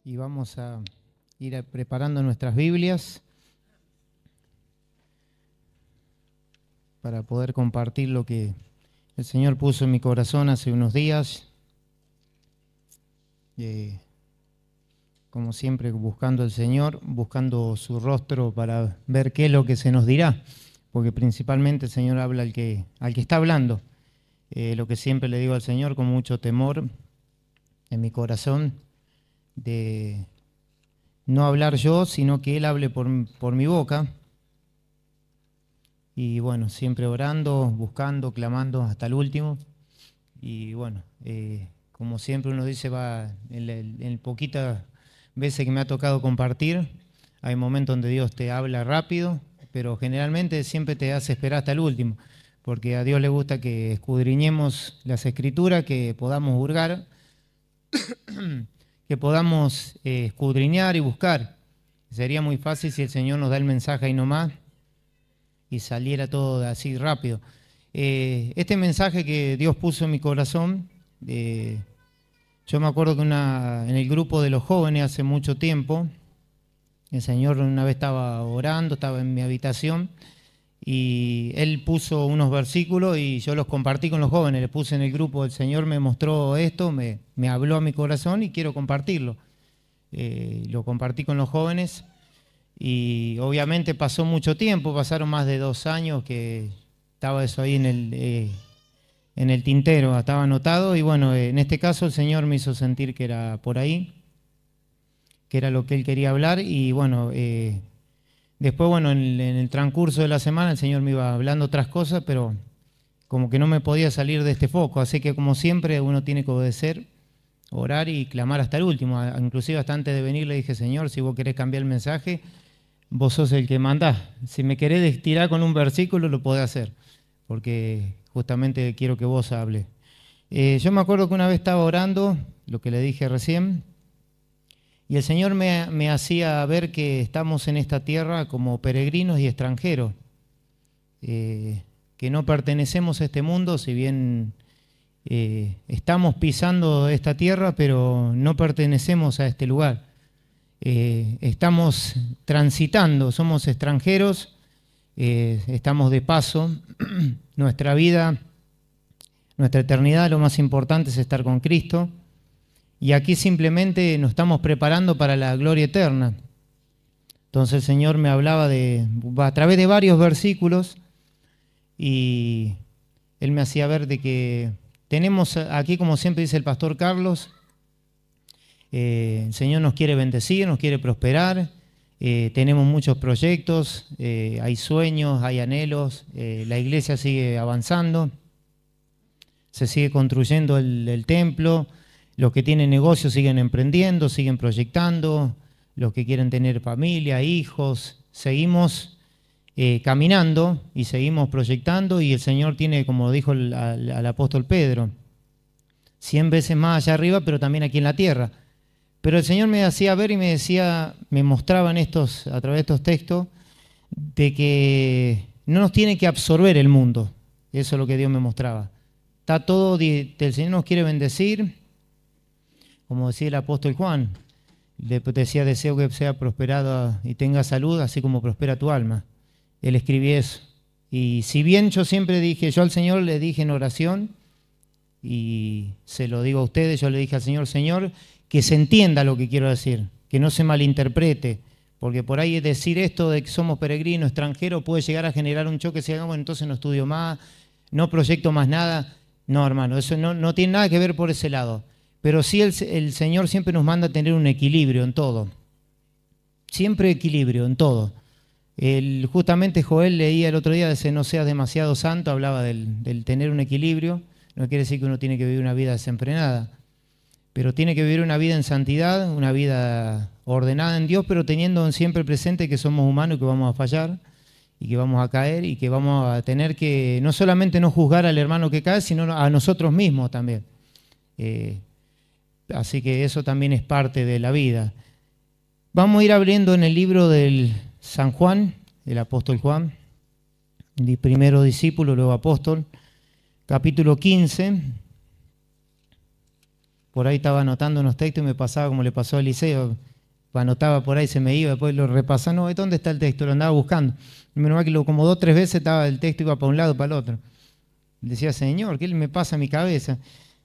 y vamos a ir preparando nuestras Biblias para poder compartir lo que el Señor puso en mi corazón hace unos días. Como siempre, buscando al Señor, buscando su rostro para ver qué es lo que se nos dirá, porque principalmente el Señor habla al que está hablando. Lo que siempre le digo al Señor con mucho temor en mi corazón, de no hablar yo, sino que Él hable por mi boca. Y bueno, siempre orando, buscando, clamando hasta el último. Y bueno, como siempre uno dice, va en poquitas veces que me ha tocado compartir, hay momentos donde Dios te habla rápido, pero generalmente siempre te hace esperar hasta el último, porque a Dios le gusta que escudriñemos las Escrituras, que podamos hurgar, que podamos escudriñar y buscar. Sería muy fácil si el Señor nos da el mensaje ahí nomás y saliera todo así rápido. Este mensaje que Dios puso en mi corazón, yo me acuerdo que en el grupo de los jóvenes hace mucho tiempo, el Señor una vez estaba orando, estaba en mi habitación, y Él puso unos versículos y yo los compartí con los jóvenes, le puse en el grupo, el Señor me mostró esto, me habló a mi corazón y quiero compartirlo. Lo compartí con los jóvenes y obviamente pasó mucho tiempo, pasaron más de 2 años que estaba eso ahí en el tintero, estaba anotado y bueno, en este caso el Señor me hizo sentir que era por ahí, que era lo que Él quería hablar y bueno, después, bueno, en el transcurso de la semana el Señor me iba hablando otras cosas, pero como que no me podía salir de este foco. Así que, como siempre, uno tiene que obedecer, orar y clamar hasta el último. Inclusive hasta antes de venir le dije, Señor, si vos querés cambiar el mensaje, vos sos el que mandás. Si me querés tirar con un versículo, lo podés hacer, porque justamente quiero que vos hables. Yo me acuerdo que una vez estaba orando, lo que le dije recién, y el Señor me hacía ver que estamos en esta tierra como peregrinos y extranjeros, que no pertenecemos a este mundo, si bien estamos pisando esta tierra, pero no pertenecemos a este lugar. Estamos transitando, somos extranjeros, estamos de paso. Nuestra vida, nuestra eternidad, lo más importante es estar con Cristo. Y aquí simplemente nos estamos preparando para la gloria eterna. Entonces el Señor me hablaba a través de varios versículos y Él me hacía ver de que tenemos aquí, como siempre dice el pastor Carlos, el Señor nos quiere bendecir, nos quiere prosperar, tenemos muchos proyectos, hay sueños, hay anhelos, la iglesia sigue avanzando, se sigue construyendo el templo. Los que tienen negocios siguen emprendiendo, siguen proyectando, los que quieren tener familia, hijos, seguimos caminando y seguimos proyectando y el Señor tiene, como dijo al apóstol Pedro, 100 veces más allá arriba, pero también aquí en la tierra. Pero el Señor me hacía ver y me mostraba a través de estos textos, de que no nos tiene que absorber el mundo. Eso es lo que Dios me mostraba. Está todo, el Señor nos quiere bendecir. Como decía el apóstol Juan, decía, deseo que sea prosperado y tenga salud, así como prospera tu alma. Él escribía eso. Y si bien yo siempre dije, yo al Señor le dije en oración, y se lo digo a ustedes, yo le dije al Señor, Señor, que se entienda lo que quiero decir, que no se malinterprete, porque por ahí decir esto de que somos peregrinos, extranjeros, puede llegar a generar un choque, si hagamos, entonces no estudio más, no proyecto más nada. No, hermano, eso no tiene nada que ver por ese lado. Pero sí el Señor siempre nos manda a tener un equilibrio en todo. Siempre equilibrio en todo. Justamente Joel leía el otro día, de no seas demasiado santo, hablaba del tener un equilibrio. No quiere decir que uno tiene que vivir una vida desenfrenada, pero tiene que vivir una vida en santidad, una vida ordenada en Dios, pero teniendo siempre presente que somos humanos y que vamos a fallar y que vamos a caer y que vamos a tener que no solamente no juzgar al hermano que cae, sino a nosotros mismos también. Así que eso también es parte de la vida. Vamos a ir abriendo en el libro del San Juan, el apóstol Juan, el primero discípulo, luego apóstol, capítulo 15. por ahí estaba anotando unos textos y me pasaba como le pasó a Eliseo. Anotaba por ahí, se me iba, después lo repasaba. No, ¿dónde está el texto? Lo andaba buscando. Y menos mal que como 2 o 3 veces estaba el texto, iba para un lado, para el otro. Decía, Señor, ¿qué me pasa a mi cabeza?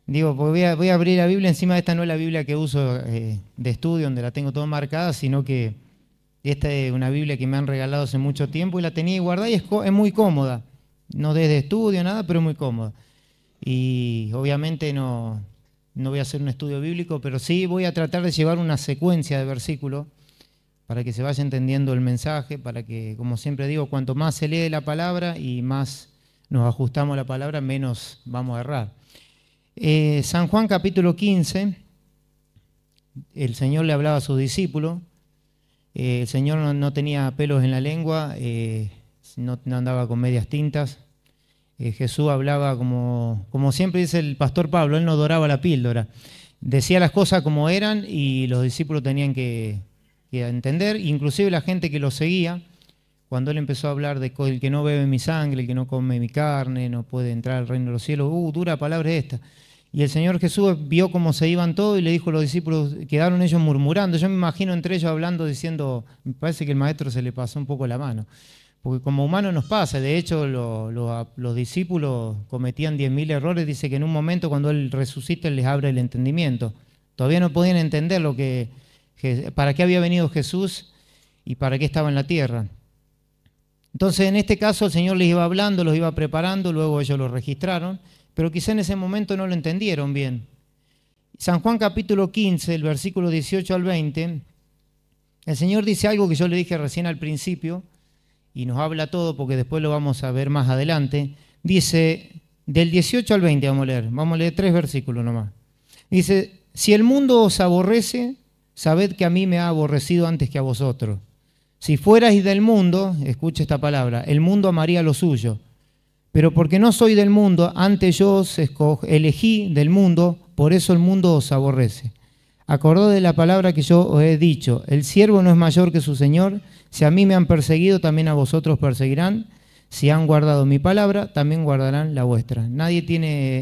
Digo, pues voy a abrir la Biblia. Encima esta no es la Biblia que uso de estudio, donde la tengo todo marcada, sino que esta es una Biblia que me han regalado hace mucho tiempo y la tenía guardada y es muy cómoda. No desde estudio, nada, pero es muy cómoda. Y obviamente no voy a hacer un estudio bíblico, pero sí voy a tratar de llevar una secuencia de versículos para que se vaya entendiendo el mensaje, para que, como siempre digo, cuanto más se lee la palabra y más nos ajustamos a la palabra, menos vamos a errar. San Juan capítulo 15, el Señor le hablaba a sus discípulos. El Señor no tenía pelos en la lengua, no andaba con medias tintas. Jesús hablaba como siempre dice el pastor Pablo, él no doraba la píldora. Decía las cosas como eran y los discípulos tenían que entender, inclusive la gente que lo seguía, cuando él empezó a hablar de el que no bebe mi sangre, el que no come mi carne, no puede entrar al reino de los cielos, dura palabra es esta. Y el Señor Jesús vio cómo se iban todos y le dijo a los discípulos, quedaron ellos murmurando. Yo me imagino entre ellos hablando, diciendo, me parece que el maestro se le pasó un poco la mano. Porque como humano nos pasa, de hecho los discípulos cometían 10.000 errores, dice que en un momento cuando Él resucita Él les abre el entendimiento. Todavía no podían entender para qué había venido Jesús y para qué estaba en la tierra. Entonces en este caso el Señor les iba hablando, los iba preparando, luego ellos lo registraron, pero quizá en ese momento no lo entendieron bien. San Juan capítulo 15, el versículo 18 al 20, el Señor dice algo que yo le dije recién al principio, y nos habla todo porque después lo vamos a ver más adelante. Dice, del 18 al 20 vamos a leer 3 versículos nomás. Dice, si el mundo os aborrece, sabed que a mí me ha aborrecido antes que a vosotros. Si fuerais del mundo, escucha esta palabra, el mundo amaría lo suyo. Pero porque no soy del mundo, antes yo os elegí del mundo, por eso el mundo os aborrece. Acordad de la palabra que yo os he dicho, el siervo no es mayor que su Señor. Si a mí me han perseguido, también a vosotros perseguirán. Si han guardado mi palabra, también guardarán la vuestra. Nadie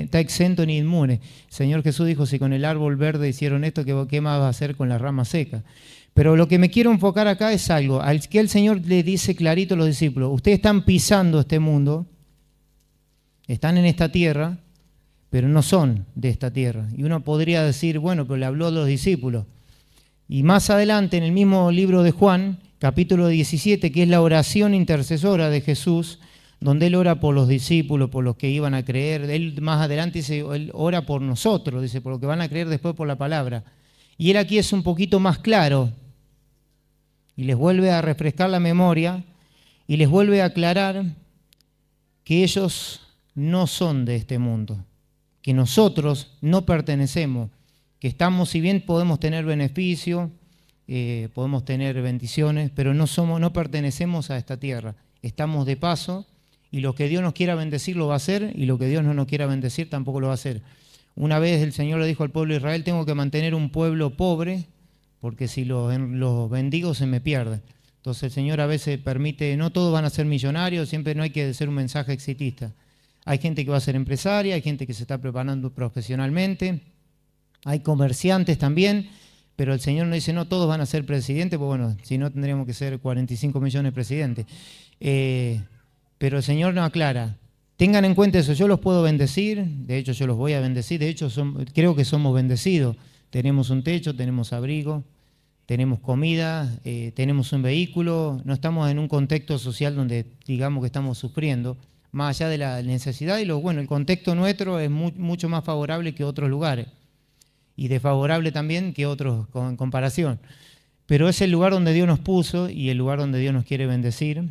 está exento ni inmune. El Señor Jesús dijo, si con el árbol verde hicieron esto, ¿qué más va a hacer con las ramas secas? Pero lo que me quiero enfocar acá es algo, al que el Señor le dice clarito a los discípulos, ustedes están pisando este mundo, están en esta tierra, pero no son de esta tierra. Y uno podría decir, bueno, pero le habló a los discípulos. Y más adelante, en el mismo libro de Juan, capítulo 17, que es la oración intercesora de Jesús, donde Él ora por los discípulos, por los que iban a creer. Él más adelante dice, Él ora por nosotros, dice, por los que van a creer después por la palabra. Y Él aquí es un poquito más claro, y les vuelve a refrescar la memoria, y les vuelve a aclarar que ellos no son de este mundo, que nosotros no pertenecemos, que estamos, si bien podemos tener beneficio, podemos tener bendiciones, pero no pertenecemos a esta tierra. Estamos de paso y lo que Dios nos quiera bendecir lo va a hacer y lo que Dios no nos quiera bendecir tampoco lo va a hacer. Una vez el Señor le dijo al pueblo de Israel, tengo que mantener un pueblo pobre porque si los bendigo se me pierden. Entonces el Señor a veces permite, no todos van a ser millonarios, siempre no hay que ser un mensaje exitista. Hay gente que va a ser empresaria, hay gente que se está preparando profesionalmente, hay comerciantes también, pero el Señor no dice, no, todos van a ser presidentes, pues bueno, si no tendríamos que ser 45 millones de presidentes. Pero el Señor nos aclara, tengan en cuenta eso, yo los puedo bendecir, de hecho yo los voy a bendecir, de hecho creo que somos bendecidos. Tenemos un techo, tenemos abrigo, tenemos comida, tenemos un vehículo, no estamos en un contexto social donde digamos que estamos sufriendo, más allá de la necesidad y el contexto nuestro es mucho más favorable que otros lugares y desfavorable también que otros en comparación. Pero es el lugar donde Dios nos puso y el lugar donde Dios nos quiere bendecir.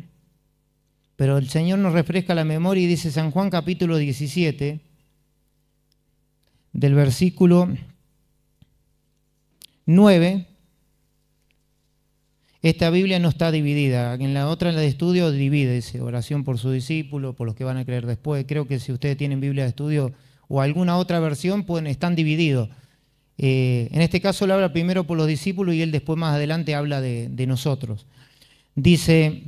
Pero el Señor nos refresca la memoria y dice San Juan capítulo 17, del versículo 9, esta Biblia no está dividida, en la otra, en la de estudio, divide, dice oración por su discípulo, por los que van a creer después. Creo que si ustedes tienen Biblia de estudio o alguna otra versión, están divididos. En este caso lo habla primero por los discípulos y él después más adelante habla de nosotros. Dice,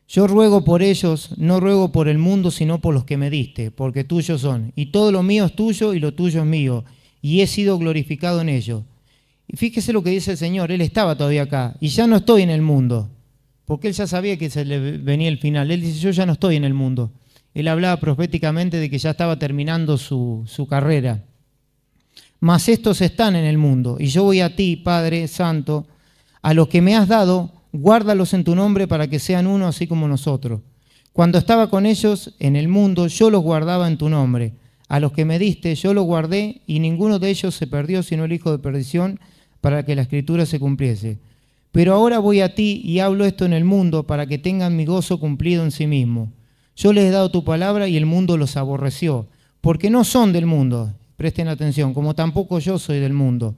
yo ruego por ellos, no ruego por el mundo, sino por los que me diste, porque tuyos son. Y todo lo mío es tuyo y lo tuyo es mío. y he sido glorificado en ellos. Y fíjese lo que dice el Señor, Él estaba todavía acá, y ya no estoy en el mundo, porque Él ya sabía que se le venía el final. Él dice, yo ya no estoy en el mundo. Él hablaba proféticamente de que ya estaba terminando su carrera. Mas estos están en el mundo, y yo voy a ti, Padre Santo, a los que me has dado, guárdalos en tu nombre para que sean uno así como nosotros. Cuando estaba con ellos en el mundo, yo los guardaba en tu nombre. A los que me diste, yo los guardé, y ninguno de ellos se perdió, sino el hijo de perdición, para que la Escritura se cumpliese. Pero ahora voy a ti y hablo esto en el mundo, para que tengan mi gozo cumplido en sí mismo. Yo les he dado tu palabra y el mundo los aborreció, porque no son del mundo. Presten atención, como tampoco yo soy del mundo.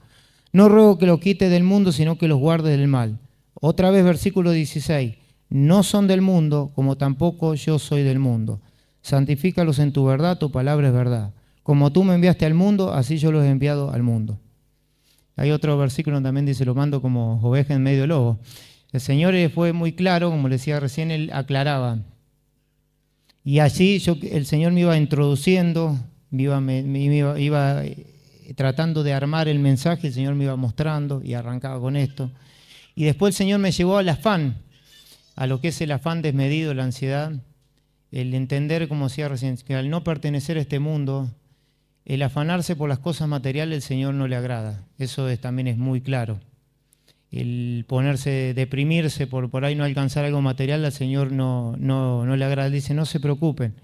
No ruego que los quite del mundo, sino que los guarde del mal. Otra vez versículo 16. No son del mundo, como tampoco yo soy del mundo. Santifícalos en tu verdad, tu palabra es verdad. Como tú me enviaste al mundo, así yo los he enviado al mundo. Hay otro versículo donde también dice, lo mando como oveja en medio de lobo. El Señor fue muy claro, como le decía recién, Él aclaraba. Y allí el Señor me iba introduciendo, iba tratando de armar el mensaje, el Señor me iba mostrando y arrancaba con esto. Y después el Señor me llevó al afán, a lo que es el afán desmedido, la ansiedad, el entender, como decía recién, que al no pertenecer a este mundo, el afanarse por las cosas materiales, el Señor no le agrada. Eso también es muy claro. El ponerse, deprimirse por ahí no alcanzar algo material, al Señor no le agrada. Dice, no se preocupen,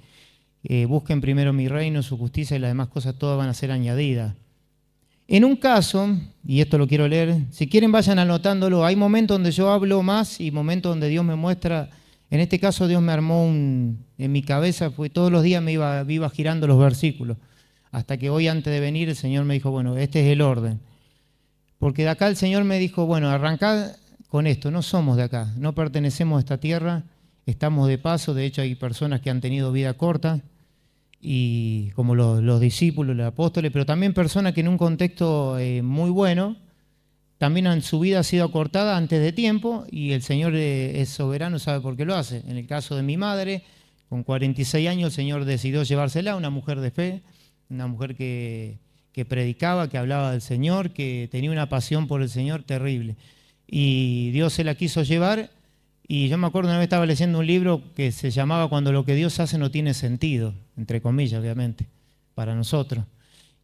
busquen primero mi reino, su justicia y las demás cosas todas van a ser añadidas. En un caso, y esto lo quiero leer, si quieren vayan anotándolo, hay momentos donde yo hablo más y momentos donde Dios me muestra. En este caso Dios me armó en mi cabeza, todos los días me iba girando los versículos, hasta que hoy antes de venir el Señor me dijo, bueno, este es el orden. Porque de acá el Señor me dijo, bueno, arrancad con esto, no somos de acá, no pertenecemos a esta tierra, estamos de paso, de hecho hay personas que han tenido vida corta, y como los discípulos, los apóstoles, pero también personas que en un contexto muy bueno, también su vida ha sido acortada antes de tiempo, y el Señor es soberano, sabe por qué lo hace. En el caso de mi madre, con 46 años, el Señor decidió llevársela, una mujer de fe, una mujer que predicaba, que hablaba del Señor, que tenía una pasión por el Señor terrible. Y Dios se la quiso llevar, y yo me acuerdo una vez estaba leyendo un libro que se llamaba Cuando lo que Dios hace no tiene sentido, entre comillas, obviamente, para nosotros.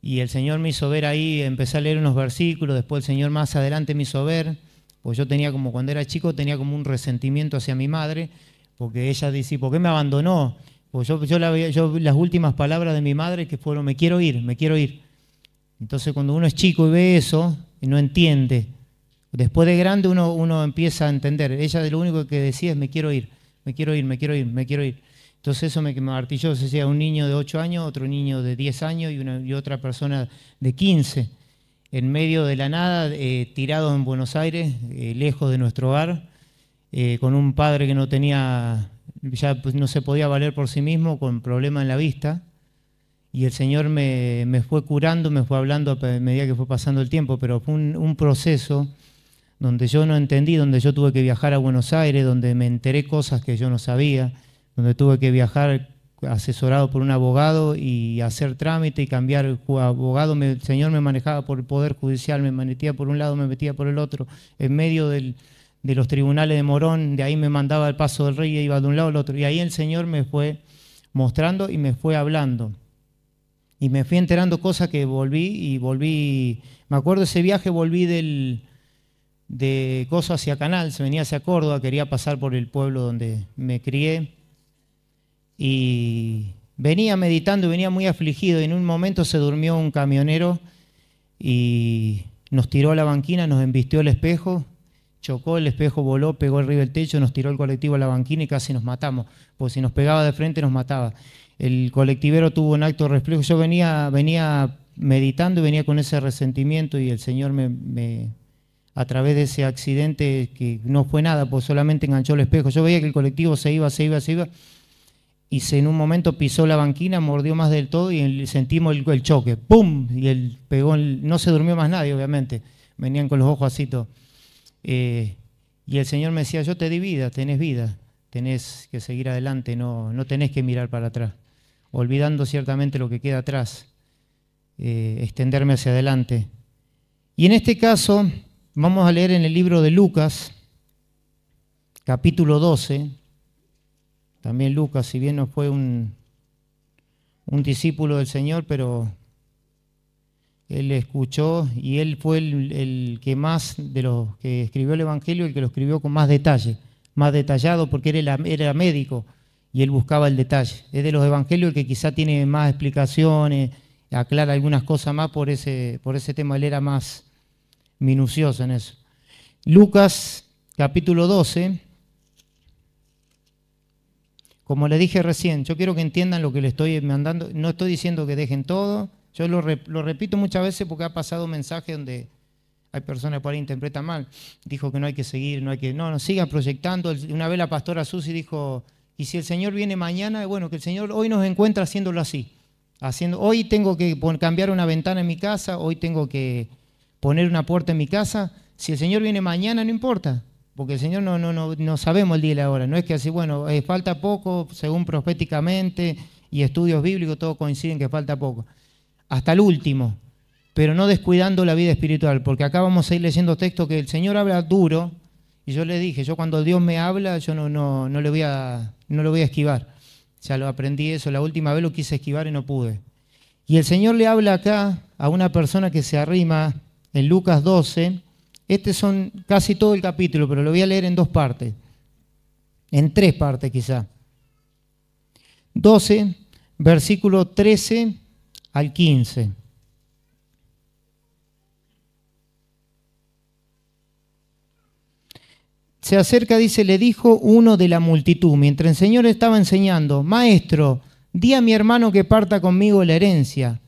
Y el Señor me hizo ver ahí, empecé a leer unos versículos, después el Señor más adelante me hizo ver, pues yo tenía como, cuando era chico, tenía como un resentimiento hacia mi madre, porque ella dice, ¿por qué me abandonó? Pues yo las últimas palabras de mi madre que fueron, me quiero ir, me quiero ir. Entonces cuando uno es chico y ve eso, y no entiende, después de grande uno empieza a entender. Ella lo único que decía es me quiero ir, me quiero ir, me quiero ir, me quiero ir. Entonces eso me martilló, se decía un niño de 8 años, otro niño de 10 años y otra persona de 15, en medio de la nada, tirado en Buenos Aires, lejos de nuestro hogar, con un padre que no tenía, ya pues, no se podía valer por sí mismo, con problemas en la vista. Y el Señor me fue curando, me fue hablando a medida que fue pasando el tiempo, pero fue un proceso donde yo no entendí, donde yo tuve que viajar a Buenos Aires, donde me enteré cosas que yo no sabía, donde tuve que viajar asesorado por un abogado y hacer trámite y cambiar abogado. El Señor me manejaba por el Poder Judicial, me metía por un lado, me metía por el otro, en medio de los tribunales de Morón, de ahí me mandaba al Paso del Rey, iba de un lado al otro, y ahí el Señor me fue mostrando y me fue hablando. Y me fui enterando cosas que volví, me acuerdo ese viaje, volví de Coso hacia Canal, se venía hacia Córdoba, quería pasar por el pueblo donde me crié, y venía meditando y venía muy afligido, y en un momento se durmió un camionero y nos tiró a la banquina, nos embistió el espejo, chocó, el espejo voló, pegó arriba del techo, nos tiró el colectivo a la banquina y casi nos matamos, porque si nos pegaba de frente nos mataba. El colectivero tuvo un acto de reflejo. Yo venía meditando y venía con ese resentimiento, y el Señor a través de ese accidente, que no fue nada, pues solamente enganchó el espejo. Yo veía que el colectivo se iba, y en un momento pisó la banquina, mordió más del todo y sentimos el choque. ¡Pum! Y él pegó, no se durmió más nadie, obviamente. Venían con los ojos así todos. Y el Señor me decía, yo te di vida, tenés que seguir adelante, no tenés que mirar para atrás, olvidando ciertamente lo que queda atrás. extenderme hacia adelante. Y en este caso vamos a leer en el libro de Lucas, capítulo 12. También Lucas, si bien no fue un discípulo del Señor, pero él escuchó y él fue el que más, de los que escribió el Evangelio, el que lo escribió con más detalle, más detallado, porque él era médico y él buscaba el detalle. Es de los Evangelios el que quizá tiene más explicaciones, aclara algunas cosas más por ese tema, él era más minucioso en eso. Lucas, capítulo 12. Como le dije recién, yo quiero que entiendan lo que le estoy mandando. No estoy diciendo que dejen todo. Yo lo repito muchas veces porque ha pasado un mensaje donde hay personas que por ahí interpretan mal. Dijo que no hay que seguir, no, sigan proyectando. Una vez la pastora Susi dijo, y si el Señor viene mañana, bueno, que el Señor hoy nos encuentra haciéndolo así. Hoy tengo que cambiar una ventana en mi casa, hoy tengo que poner una puerta en mi casa. Si el Señor viene mañana, no importa. Porque el Señor no sabemos el día y la hora. No es que así, bueno, falta poco, según proféticamente y estudios bíblicos, todos coinciden que falta poco. Hasta el último, pero no descuidando la vida espiritual. Porque acá vamos a ir leyendo textos que el Señor habla duro. Y yo le dije, yo cuando Dios me habla, yo no lo voy a esquivar. Ya lo aprendí eso, la última vez lo quise esquivar y no pude. Y el Señor le habla acá a una persona que se arrima en Lucas 12. Este son casi todo el capítulo, pero lo voy a leer en 2 partes. En 3 partes quizá. 12, versículo 13 al 15. Se acerca, dice, le dijo uno de la multitud, mientras el Señor estaba enseñando, Maestro, di a mi hermano que parta conmigo la herencia.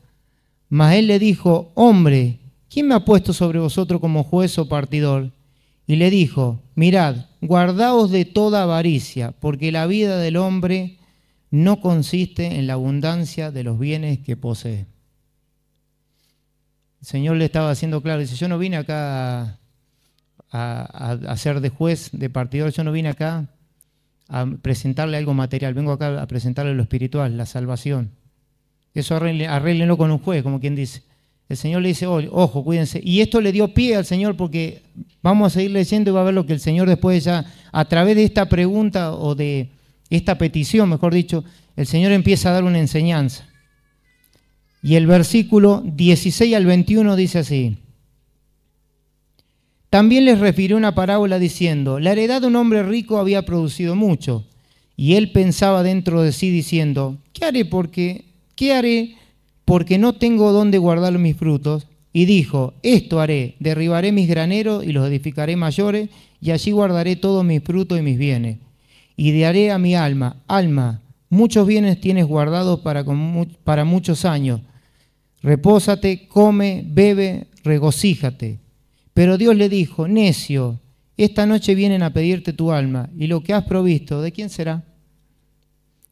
Mas él le dijo, hombre, ¿quién me ha puesto sobre vosotros como juez o partidor? Y le dijo, mirad, guardaos de toda avaricia, porque la vida del hombre no consiste en la abundancia de los bienes que posee. El Señor le estaba haciendo claro, dice, yo no vine acá a ser de juez, de partidor, yo no vine acá a presentarle algo material, vengo acá a presentarle lo espiritual, la salvación. Eso arréglenlo con un juez, como quien dice. El Señor le dice, ojo, cuídense. Y esto le dio pie al Señor porque vamos a seguir leyendo y va a ver lo que el Señor después ya, a través de esta pregunta o de esta petición, mejor dicho, el Señor empieza a dar una enseñanza. Y el versículo 16 al 21 dice así. También les refirió una parábola diciendo, la heredad de un hombre rico había producido mucho. Y él pensaba dentro de sí diciendo, ¿qué haré porque no tengo dónde guardar mis frutos? Y dijo, esto haré, derribaré mis graneros y los edificaré mayores, y allí guardaré todos mis frutos y mis bienes. Y diré a mi alma, alma, muchos bienes tienes guardados para muchos años. Repósate, come, bebe, regocíjate. Pero Dios le dijo, necio, esta noche vienen a pedirte tu alma, y lo que has provisto, ¿de quién será?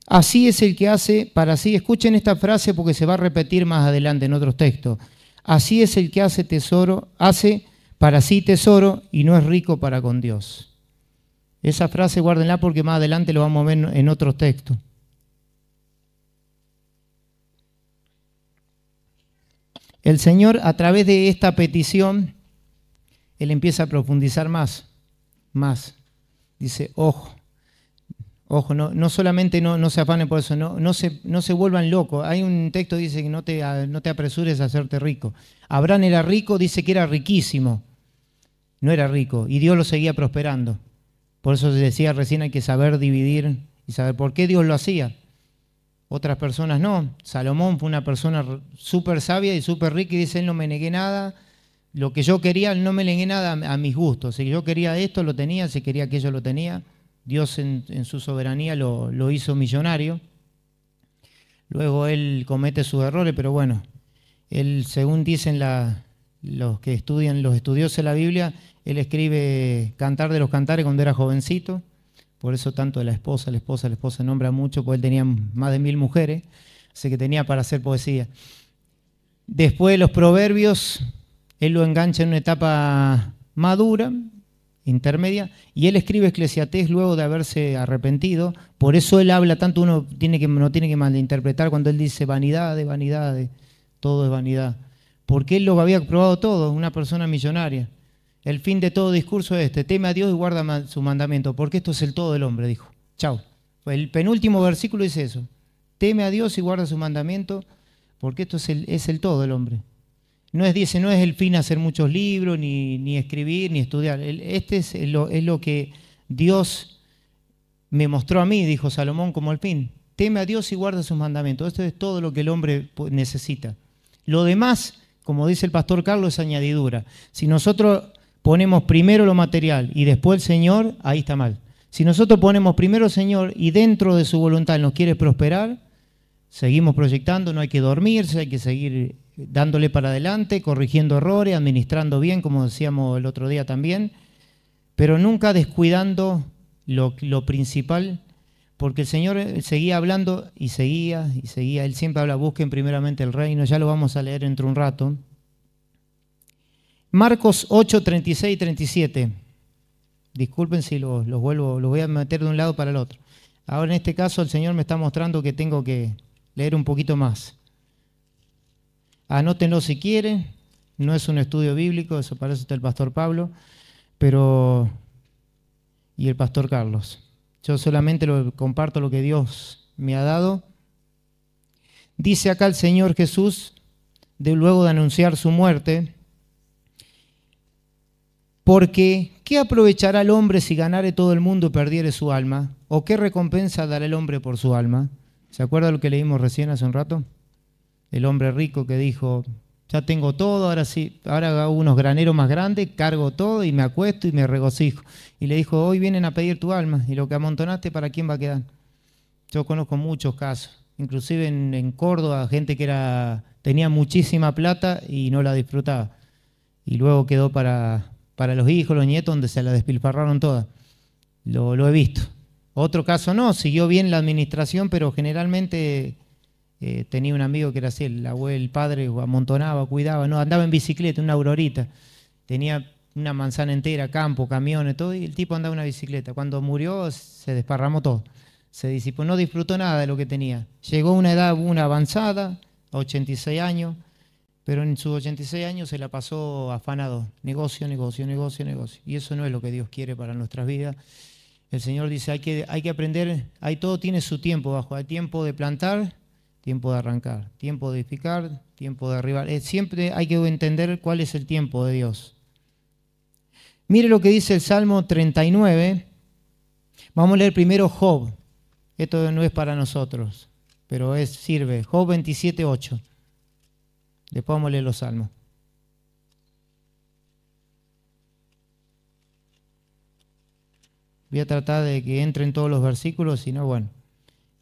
Así es el que hace para sí, escuchen esta frase porque se va a repetir más adelante en otros textos. Así es el que hace para sí tesoro y no es rico para con Dios. Esa frase guárdenla porque más adelante lo vamos a ver en otros textos. El Señor, a través de esta petición, Él empieza a profundizar más. Dice, ojo, no solamente no se afanen por eso, no se vuelvan locos. Hay un texto que dice que no te apresures a hacerte rico. Abraham era rico, dice que era riquísimo. No era rico y Dios lo seguía prosperando. Por eso se decía recién hay que saber dividir y saber por qué Dios lo hacía. Otras personas no. Salomón fue una persona súper sabia y súper rica y dice, él no me negué nada. Lo que yo quería, no me negué nada a mis gustos. Si yo quería esto, lo tenía. Si quería aquello, lo tenía. Dios en su soberanía lo hizo millonario. Luego él comete sus errores, pero bueno, él, según dicen los que estudian, los estudiosos de la Biblia, él escribe Cantar de los Cantares cuando era jovencito. Por eso tanto de la esposa nombra mucho, porque él tenía más de 1000 mujeres, así que tenía para hacer poesía. Después los Proverbios, él lo engancha en una etapa madura, intermedia, y él escribe Eclesiastés luego de haberse arrepentido. Por eso él habla tanto, uno no tiene que malinterpretar cuando él dice vanidades, vanidades. todo es vanidad. Porque él lo había probado todo, una persona millonaria. El fin de todo discurso es este: teme a Dios y guarda su mandamiento, porque esto es el todo del hombre, dijo. Chao. El penúltimo versículo dice eso: teme a Dios y guarda su mandamiento, porque esto es el todo del hombre. No es el fin hacer muchos libros, ni escribir, ni estudiar. Este es lo que Dios me mostró a mí, dijo Salomón, como el fin. Teme a Dios y guarda sus mandamientos. Esto es todo lo que el hombre necesita. Lo demás, como dice el pastor Carlos, es añadidura. Si nosotros ponemos primero lo material y después el Señor, ahí está mal. Si nosotros ponemos primero el Señor y dentro de su voluntad nos quiere prosperar, seguimos proyectando, no hay que dormirse, hay que seguir dándole para adelante, corrigiendo errores, administrando bien, como decíamos el otro día también, pero nunca descuidando lo principal, porque el Señor seguía hablando y seguía. Él siempre habla: busquen primeramente el reino. Ya lo vamos a leer dentro de un rato. Marcos 8, 36 y 37. Disculpen si los voy a meter de un lado para el otro. Ahora en este caso el Señor me está mostrando que tengo que leer un poquito más. Anótenlo si quieren. No es un estudio bíblico, eso para eso está el pastor Pablo, y el pastor Carlos. Yo solamente comparto lo que Dios me ha dado. Dice acá el Señor Jesús, luego de anunciar su muerte: porque ¿qué aprovechará el hombre si ganare todo el mundo y perdiere su alma? ¿O qué recompensa dará el hombre por su alma? ¿Se acuerda de lo que leímos recién hace un rato? El hombre rico que dijo: ya tengo todo, ahora sí, ahora hago unos graneros más grandes, cargo todo y me acuesto y me regocijo. Y le dijo: hoy vienen a pedir tu alma, y lo que amontonaste, ¿para quién va a quedar? Yo conozco muchos casos, inclusive en Córdoba, gente que tenía muchísima plata y no la disfrutaba. Y luego quedó para los hijos, los nietos, donde se la despilfarraron todas. Lo he visto. Otro caso no, siguió bien la administración, pero generalmente tenía un amigo que era así, el padre amontonaba, cuidaba, no, andaba en bicicleta, una aurorita, tenía una manzana entera, campo, camiones, todo, y el tipo andaba en una bicicleta. Cuando murió se desparramó todo, se disipó, no disfrutó nada de lo que tenía. Llegó a una edad avanzada, a 86 años, pero en sus 86 años se la pasó afanado, negocio. Y eso no es lo que Dios quiere para nuestras vidas. El Señor dice: hay que aprender, todo tiene su tiempo bajo, hay tiempo de plantar, tiempo de arrancar, tiempo de edificar, tiempo de derribar. Siempre hay que entender cuál es el tiempo de Dios. Mire lo que dice el Salmo 39. Vamos a leer primero Job. Esto no es para nosotros, pero sirve. Job 27, 8. Después vamos a leer los salmos. Voy a tratar de que entren todos los versículos, si no, bueno,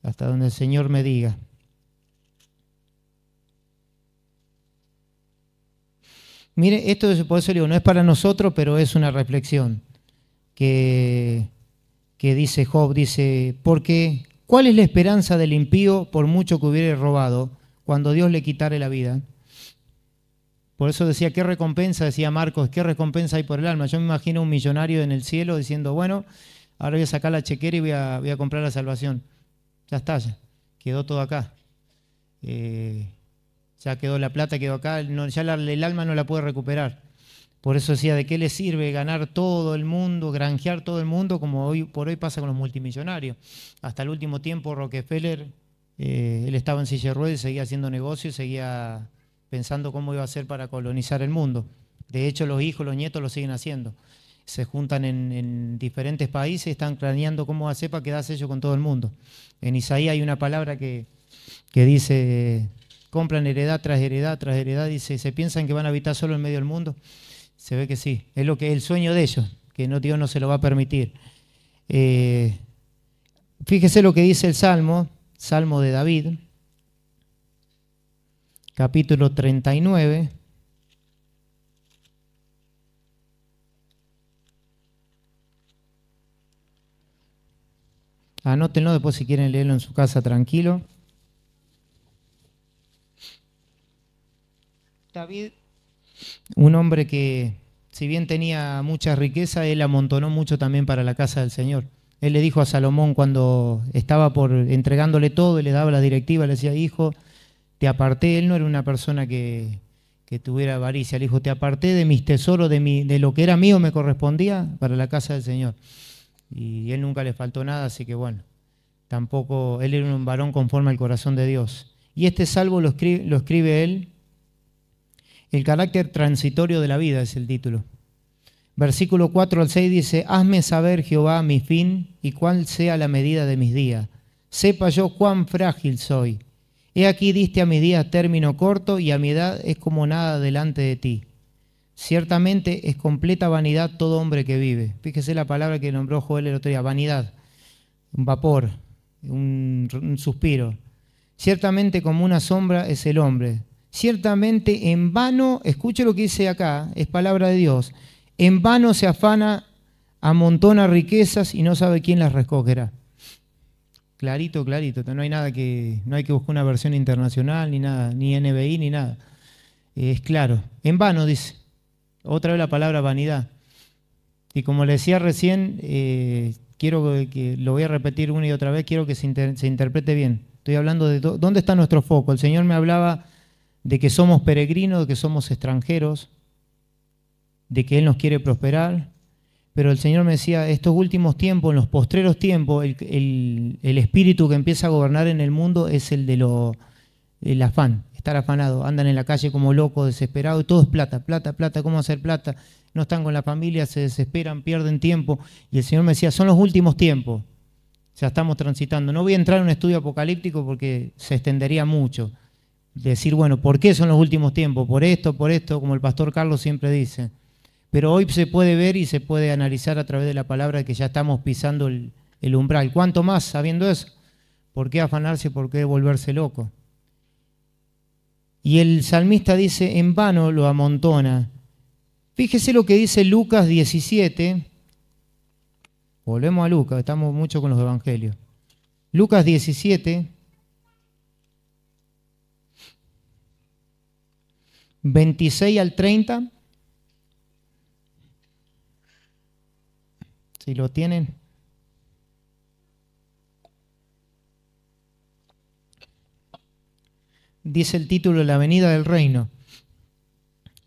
hasta donde el Señor me diga. Mire, esto por eso digo, no es para nosotros, pero es una reflexión que dice Job, dice: porque ¿cuál es la esperanza del impío por mucho que hubiere robado cuando Dios le quitare la vida? Por eso decía: ¿qué recompensa? Decía Marcos, ¿qué recompensa hay por el alma? Yo me imagino un millonario en el cielo diciendo: bueno, ahora voy a sacar la chequera y voy a comprar la salvación. Ya está, ya quedó todo acá. Ya quedó la plata, quedó acá, ya el alma no la puede recuperar. Por eso decía: ¿de qué le sirve ganar todo el mundo, granjear todo el mundo, como hoy por hoy pasa con los multimillonarios? Hasta el último tiempo Rockefeller, él estaba en silla de ruedas y seguía haciendo negocios, seguía pensando cómo iba a hacer para colonizar el mundo. De hecho, los hijos, los nietos lo siguen haciendo. Se juntan en diferentes países y están planeando cómo hacer para quedarse ellos con todo el mundo. En Isaías hay una palabra que dice: compran heredad tras heredad tras heredad. Dice: ¿se piensan que van a habitar solo en medio del mundo? Se ve que sí. Es lo que es el sueño de ellos, que Dios no se lo va a permitir. Fíjese lo que dice el Salmo de David, capítulo 39. Anótenlo después si quieren leerlo en su casa tranquilo. David, un hombre que, si bien tenía mucha riqueza, él amontonó mucho también para la casa del Señor. Él le dijo a Salomón cuando estaba entregándole todo y le daba la directiva, le decía: hijo, te aparté, él no era una persona que tuviera avaricia, le dijo, te aparté de mis tesoros, de lo que era mío me correspondía para la casa del Señor. Y él nunca le faltó nada, así que bueno, tampoco, él era un varón conforme al corazón de Dios. Y este salmo lo escribe él, el carácter transitorio de la vida es el título. Versículo 4 al 6 dice, hazme saber, Jehová, mi fin y cuál sea la medida de mis días. Sepa yo cuán frágil soy. He aquí diste a mis días término corto y a mi edad es como nada delante de ti. Ciertamente es completa vanidad todo hombre que vive. Fíjese la palabra que nombró Joel el otro día, vanidad, un vapor, un suspiro. Ciertamente como una sombra es el hombre. Ciertamente en vano, escuche lo que dice acá, es palabra de Dios, en vano se afana, amontona riquezas y no sabe quién las recogerá. Clarito, clarito, no hay que buscar una versión internacional ni nada, ni NBI ni nada. Es claro, en vano dice, otra vez la palabra vanidad. Y como le decía recién, quiero que lo voy a repetir una y otra vez, quiero que se interprete bien. Estoy hablando de dónde está nuestro foco. El Señor me hablaba de que somos peregrinos, de que somos extranjeros, de que Él nos quiere prosperar. Pero el Señor me decía, estos últimos tiempos, en los postreros tiempos, el espíritu que empieza a gobernar en el mundo es el del afán, estar afanado. Andan en la calle como locos, desesperados, y todo es plata, plata, plata, ¿cómo hacer plata? No están con la familia, se desesperan, pierden tiempo. Y el Señor me decía, son los últimos tiempos, ya estamos transitando. No voy a entrar en un estudio apocalíptico porque se extendería mucho. Decir, bueno, ¿por qué son los últimos tiempos? Por esto, como el pastor Carlos siempre dice. Pero hoy se puede ver y se puede analizar a través de la palabra que ya estamos pisando el umbral. ¿Cuánto más sabiendo eso? ¿Por qué afanarse? ¿Por qué volverse loco? Y el salmista dice, en vano lo amontona. Fíjese lo que dice Lucas 17. Volvemos a Lucas, estamos mucho con los evangelios. Lucas 17, 26 al 30. Si lo tienen. Dice el título, La venida del reino.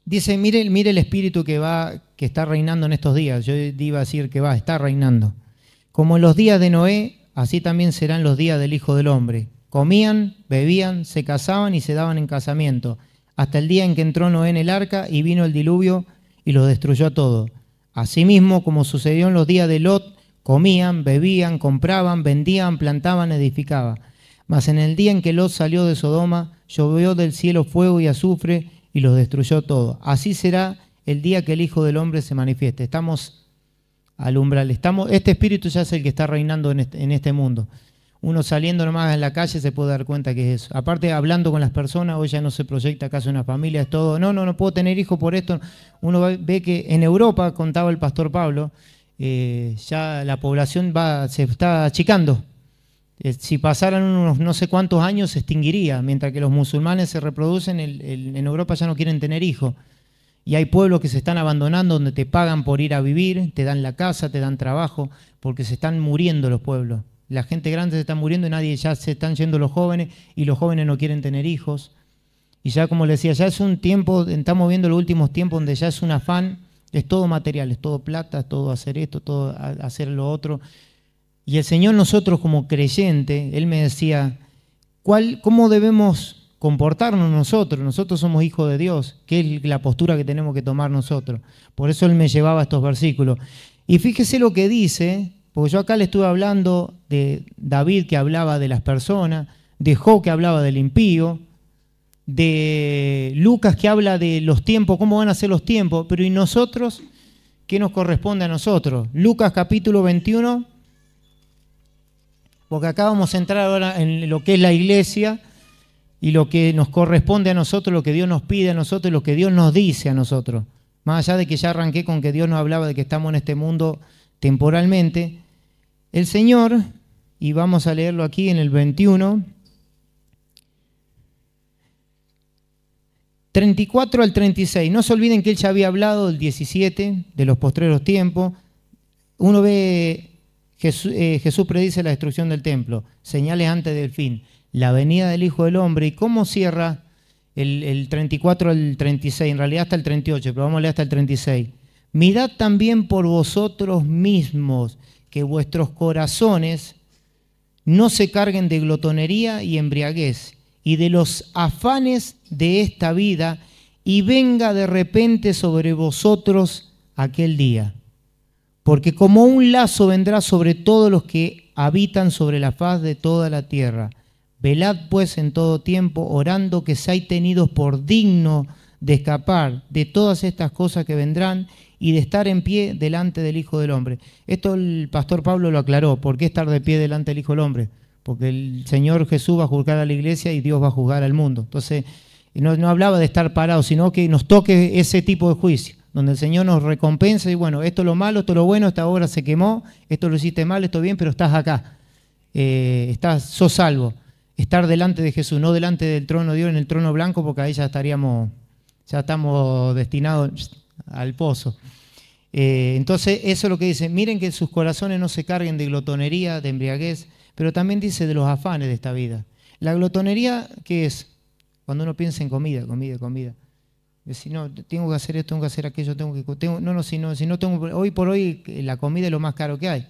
Dice, mire el espíritu que está reinando en estos días. Yo iba a decir que está reinando. Como en los días de Noé, así también serán los días del Hijo del Hombre. Comían, bebían, se casaban y se daban en casamiento, hasta el día en que entró Noé en el arca y vino el diluvio y los destruyó a todos. Asimismo, como sucedió en los días de Lot, comían, bebían, compraban, vendían, plantaban, edificaban. Mas en el día en que Lot salió de Sodoma, llovió del cielo fuego y azufre y los destruyó todo. Así será el día que el Hijo del Hombre se manifieste. Estamos al umbral. Este espíritu ya es el que está reinando en este mundo. Uno saliendo nomás en la calle se puede dar cuenta que es eso. Aparte, hablando con las personas, hoy ya no se proyecta acaso una familia, es todo, no puedo tener hijos por esto. Uno ve que en Europa, contaba el pastor Pablo, ya la población se está achicando. Si pasaran unos no sé cuántos años se extinguiría, mientras que los musulmanes se reproducen, en Europa ya no quieren tener hijos. Y hay pueblos que se están abandonando donde te pagan por ir a vivir, te dan la casa, te dan trabajo, porque se están muriendo los pueblos. La gente grande se está muriendo y ya se están yendo los jóvenes y los jóvenes no quieren tener hijos. Y ya como les decía, ya es un tiempo, estamos viendo los últimos tiempos donde ya es un afán, es todo material, es todo plata, es todo hacer esto, todo hacer lo otro. Y el Señor, nosotros como creyentes, Él me decía, ¿cómo debemos comportarnos nosotros? Nosotros somos hijos de Dios, ¿qué es la postura que tenemos que tomar nosotros? Por eso Él me llevaba a estos versículos. Y fíjese lo que dice, porque yo acá le estuve hablando de David que hablaba de las personas, de Job que hablaba del impío, de Lucas que habla de los tiempos, cómo van a ser los tiempos, pero ¿y nosotros? ¿Qué nos corresponde a nosotros? Lucas capítulo 21, porque acá vamos a entrar ahora en lo que es la iglesia y lo que nos corresponde a nosotros, lo que Dios nos pide a nosotros y lo que Dios nos dice a nosotros. Más allá de que ya arranqué con que Dios nos hablaba de que estamos en este mundo temporalmente, el Señor, y vamos a leerlo aquí en el 21, 34 al 36. No se olviden que Él ya había hablado del 17, de los postreros tiempos. Uno ve Jesús predice la destrucción del templo, señales antes del fin, la venida del Hijo del Hombre. ¿Y cómo cierra el 34 al 36? En realidad hasta el 38, pero vamos a leer hasta el 36. Mirad también por vosotros mismos que vuestros corazones no se carguen de glotonería y embriaguez y de los afanes de esta vida, y venga de repente sobre vosotros aquel día. Porque como un lazo vendrá sobre todos los que habitan sobre la faz de toda la tierra. Velad pues en todo tiempo, orando que seáis tenidos por digno de escapar de todas estas cosas que vendrán y de estar en pie delante del Hijo del Hombre. Esto el pastor Pablo lo aclaró. ¿Por qué estar de pie delante del Hijo del Hombre? Porque el Señor Jesús va a juzgar a la iglesia y Dios va a juzgar al mundo. Entonces, no hablaba de estar parados, sino que nos toque ese tipo de juicio, donde el Señor nos recompensa y bueno, esto es lo malo, esto es lo bueno, esta obra se quemó, esto lo hiciste mal, esto bien, pero estás acá, sos salvo. Estar delante de Jesús, no delante del trono de Dios, en el trono blanco, porque ahí ya estamos destinados al pozo. Entonces eso es lo que dice, miren que sus corazones no se carguen de glotonería, de embriaguez, pero también dice de los afanes de esta vida. La glotonería, ¿qué es? Cuando uno piensa en comida. Decir, no, tengo que hacer esto, tengo que hacer aquello, si no tengo, hoy por hoy la comida es lo más caro que hay,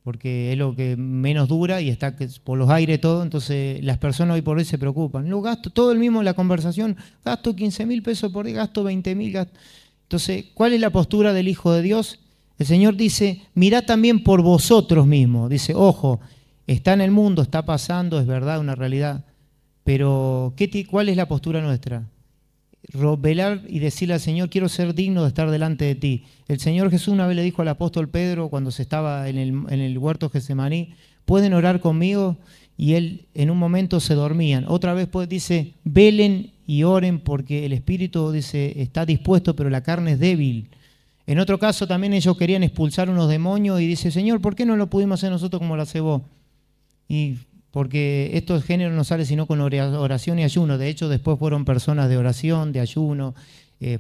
porque es lo que menos dura y está por los aires todo, entonces las personas hoy por hoy se preocupan. No gasto, todo el mismo en la conversación, gasto 15.000 pesos por día, gasto 20.000, Entonces, ¿cuál es la postura del Hijo de Dios? El Señor dice, mirad también por vosotros mismos. Dice, ojo, está en el mundo, está pasando, es verdad, una realidad, pero ¿cuál es la postura nuestra? Velar y decirle al Señor, quiero ser digno de estar delante de ti. El Señor Jesús una vez le dijo al apóstol Pedro cuando se estaba en el huerto Getsemaní, ¿pueden orar conmigo? Y él en un momento se dormían. Otra vez dice, velen y oren porque el espíritu, dice, está dispuesto, pero la carne es débil. En otro caso también ellos querían expulsar unos demonios y dice, Señor, ¿por qué no lo pudimos hacer nosotros como lo hace vos? Y porque estos géneros no salen sino con oración y ayuno. De hecho, después fueron personas de oración, de ayuno,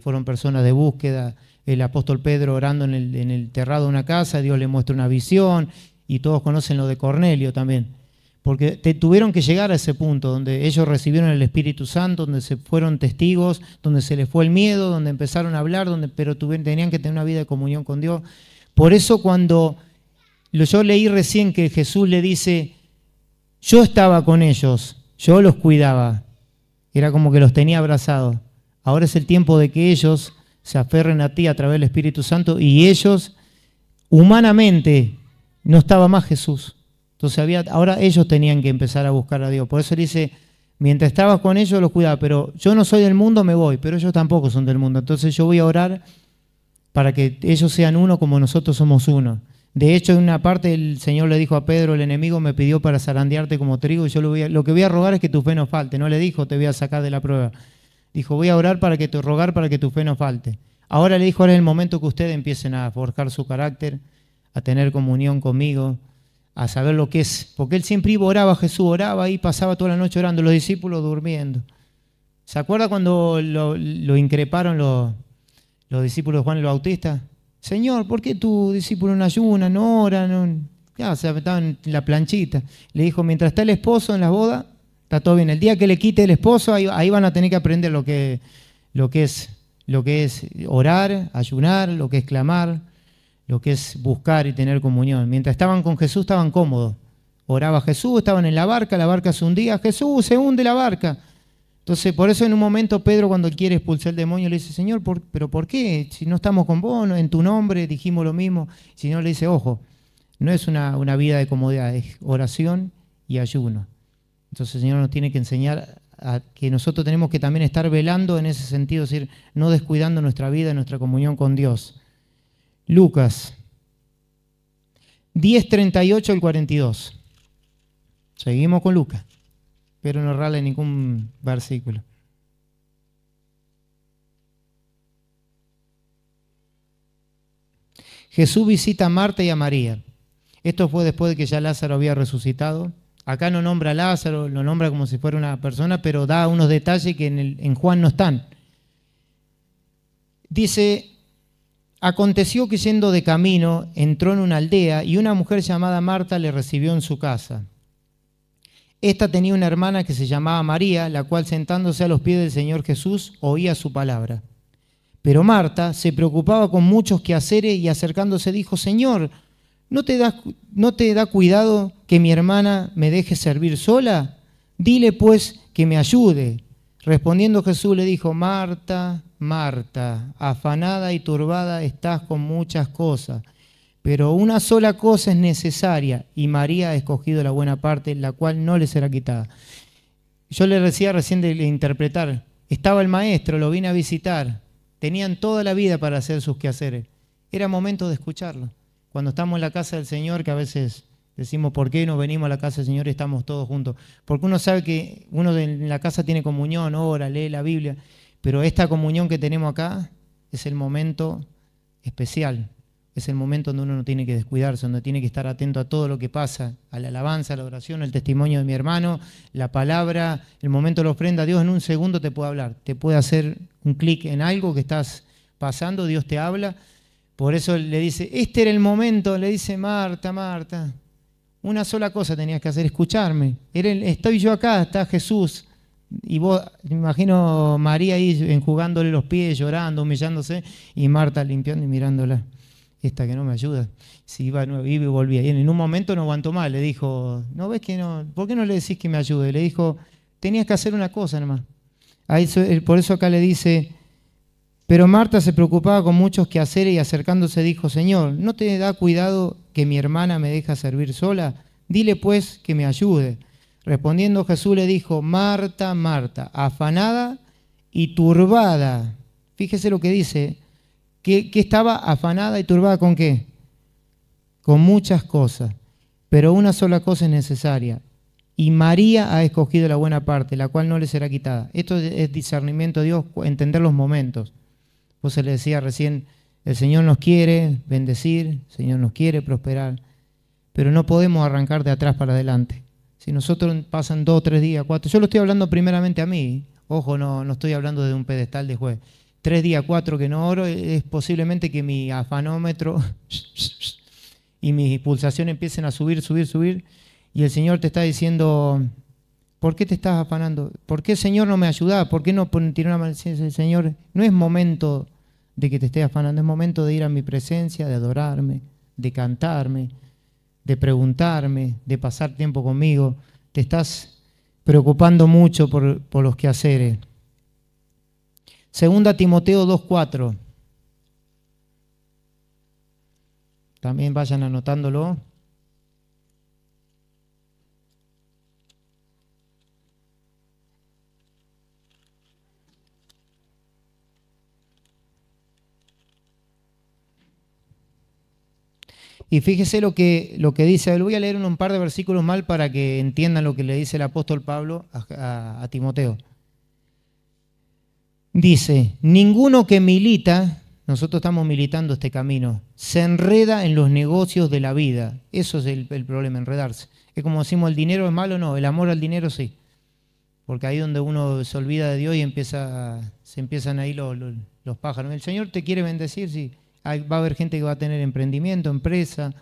fueron personas de búsqueda. El apóstol Pedro orando en el terrado de una casa, Dios le muestra una visión, y todos conocen lo de Cornelio también. Porque tuvieron que llegar a ese punto donde ellos recibieron el Espíritu Santo, donde se fueron testigos, donde se les fue el miedo, donde empezaron a hablar, pero tenían que tener una vida de comunión con Dios. Por eso cuando yo leí recién que Jesús le dice, yo estaba con ellos, yo los cuidaba, era como que los tenía abrazados. Ahora es el tiempo de que ellos se aferren a ti a través del Espíritu Santo, y ellos, humanamente, no estaba más Jesús. Entonces ahora ellos tenían que empezar a buscar a Dios. Por eso dice, mientras estabas con ellos los cuidaba, pero yo no soy del mundo, me voy, pero ellos tampoco son del mundo. Entonces yo voy a orar para que ellos sean uno como nosotros somos uno. De hecho, en una parte el Señor le dijo a Pedro, el enemigo me pidió para zarandearte como trigo, y yo lo que voy a rogar es que tu fe no falte. No le dijo, te voy a sacar de la prueba. Dijo, voy a rogar para que tu fe no falte. Ahora le dijo, ahora es el momento que ustedes empiecen a forjar su carácter, a tener comunión conmigo, a saber lo que es. Porque él siempre iba, oraba, Jesús oraba y pasaba toda la noche orando, los discípulos durmiendo. ¿Se acuerda cuando lo increparon los discípulos de Juan el Bautista? Señor, ¿por qué tu discípulo no ayuna, no ora? Ya se estaban en la planchita. Le dijo, mientras está el esposo en la boda, está todo bien. El día que le quite el esposo, ahí van a tener que aprender lo que es orar, ayunar, lo que es clamar, lo que es buscar y tener comunión. Mientras estaban con Jesús, estaban cómodos. Oraba Jesús, estaban en la barca se hundía, Jesús, se hunde la barca. Entonces, por eso en un momento Pedro, cuando quiere expulsar el demonio, le dice, Señor, ¿pero por qué? Si no estamos con vos, en tu nombre dijimos lo mismo. El Señor le dice, ojo, no es una vida de comodidad, es oración y ayuno. Entonces el Señor nos tiene que enseñar a que nosotros tenemos que también estar velando en ese sentido, es decir, no descuidando nuestra vida, nuestra comunión con Dios. Lucas 10:38 al 42. Seguimos con Lucas. Pero no rale ningún versículo. Jesús visita a Marta y a María. Esto fue después de que ya Lázaro había resucitado. Acá no nombra a Lázaro, lo nombra como si fuera una persona, pero da unos detalles que en Juan no están. Dice, Aconteció que yendo de camino entró en una aldea y una mujer llamada Marta le recibió en su casa. Esta tenía una hermana que se llamaba María, la cual sentándose a los pies del Señor Jesús oía su palabra. Pero Marta se preocupaba con muchos quehaceres y acercándose dijo, Señor, ¿no te da cuidado que mi hermana me deje servir sola? Dile pues que me ayude. Respondiendo Jesús le dijo, Marta, Marta, afanada y turbada estás con muchas cosas, pero una sola cosa es necesaria y María ha escogido la buena parte, la cual no le será quitada. Yo le decía recién de interpretar, estaba el maestro, lo vine a visitar, tenían toda la vida para hacer sus quehaceres, era momento de escucharlo. Cuando estamos en la casa del Señor, que a veces decimos, ¿por qué no venimos a la casa del Señor y estamos todos juntos? Porque uno sabe que uno en la casa tiene comunión, ora, lee la Biblia, pero esta comunión que tenemos acá es el momento especial, es el momento donde uno no tiene que descuidarse, donde tiene que estar atento a todo lo que pasa, a la alabanza, a la oración, el testimonio de mi hermano, la palabra, el momento de la ofrenda. Dios en un segundo te puede hablar, te puede hacer un clic en algo que estás pasando, Dios te habla. Por eso le dice, este era el momento, le dice, Marta, Marta, una sola cosa tenías que hacer, escucharme. Estoy yo acá, está Jesús. Y vos, me imagino María ahí enjugándole los pies, llorando, humillándose, y Marta limpiando y mirándola. Esta que no me ayuda. Si iba y volvía. Y en un momento no aguantó más, le dijo, ¿no ves que no? ¿Por qué no le decís que me ayude? Le dijo, tenías que hacer una cosa nomás. Por eso acá le dice, pero Marta se preocupaba con muchos quehaceres y acercándose dijo, Señor, ¿no te da cuidado que mi hermana me deja servir sola? Dile pues que me ayude. Respondiendo Jesús le dijo, Marta, Marta, afanada y turbada. Fíjese lo que dice, que estaba afanada y turbada ¿con qué? Con muchas cosas, pero una sola cosa es necesaria. Y María ha escogido la buena parte, la cual no le será quitada. Esto es discernimiento de Dios, entender los momentos. Pues se le decía recién, el Señor nos quiere bendecir, el Señor nos quiere prosperar, pero no podemos arrancar de atrás para adelante. Si nosotros pasan 2, 3 días, 4, yo lo estoy hablando primeramente a mí, ojo, no estoy hablando de un pedestal de juez. 3 días, 4 que no oro, es posiblemente que mi afanómetro y mis pulsaciones empiecen a subir, y el Señor te está diciendo, ¿por qué te estás afanando? ¿Por qué, Señor, no me ayuda? ¿Por qué no tiene una maldición? Señor, no es momento de que te estés afanando, es momento de ir a mi presencia, de adorarme, de cantarme, de preguntarme, de pasar tiempo conmigo. Te estás preocupando mucho por los quehaceres. 2 Timoteo 2:4. También vayan anotándolo. Y fíjese lo que dice, le voy a leer un par de versículos mal para que entiendan lo que le dice el apóstol Pablo a Timoteo. Dice, ninguno que milita, nosotros estamos militando este camino, se enreda en los negocios de la vida. Eso es el problema, enredarse. Es como decimos, ¿el dinero es malo? No, el amor al dinero sí. Porque ahí donde uno se olvida de Dios y se empiezan ahí los pájaros. El Señor te quiere bendecir, sí. Va a haber gente que va a tener emprendimiento, empresa,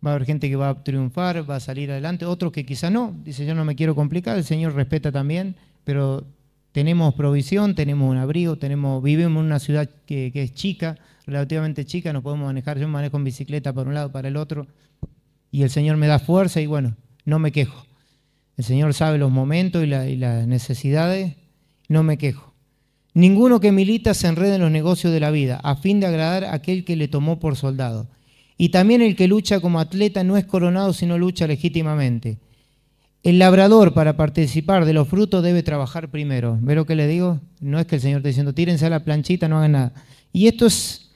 va a haber gente que va a triunfar, va a salir adelante, otros que quizá no. Dice, yo no me quiero complicar, el Señor respeta también, pero tenemos provisión, tenemos un abrigo, vivimos en una ciudad que es chica, relativamente chica, nos podemos manejar, yo me manejo en bicicleta para un lado, para el otro, y el Señor me da fuerza y bueno, no me quejo. El Señor sabe los momentos y las necesidades, no me quejo. Ninguno que milita se enreda en los negocios de la vida, a fin de agradar a aquel que le tomó por soldado. Y también el que lucha como atleta no es coronado, sino lucha legítimamente. El labrador, para participar de los frutos, debe trabajar primero. ¿Ve lo que le digo? No es que el Señor esté diciendo, tírense a la planchita, no hagan nada. Y esto es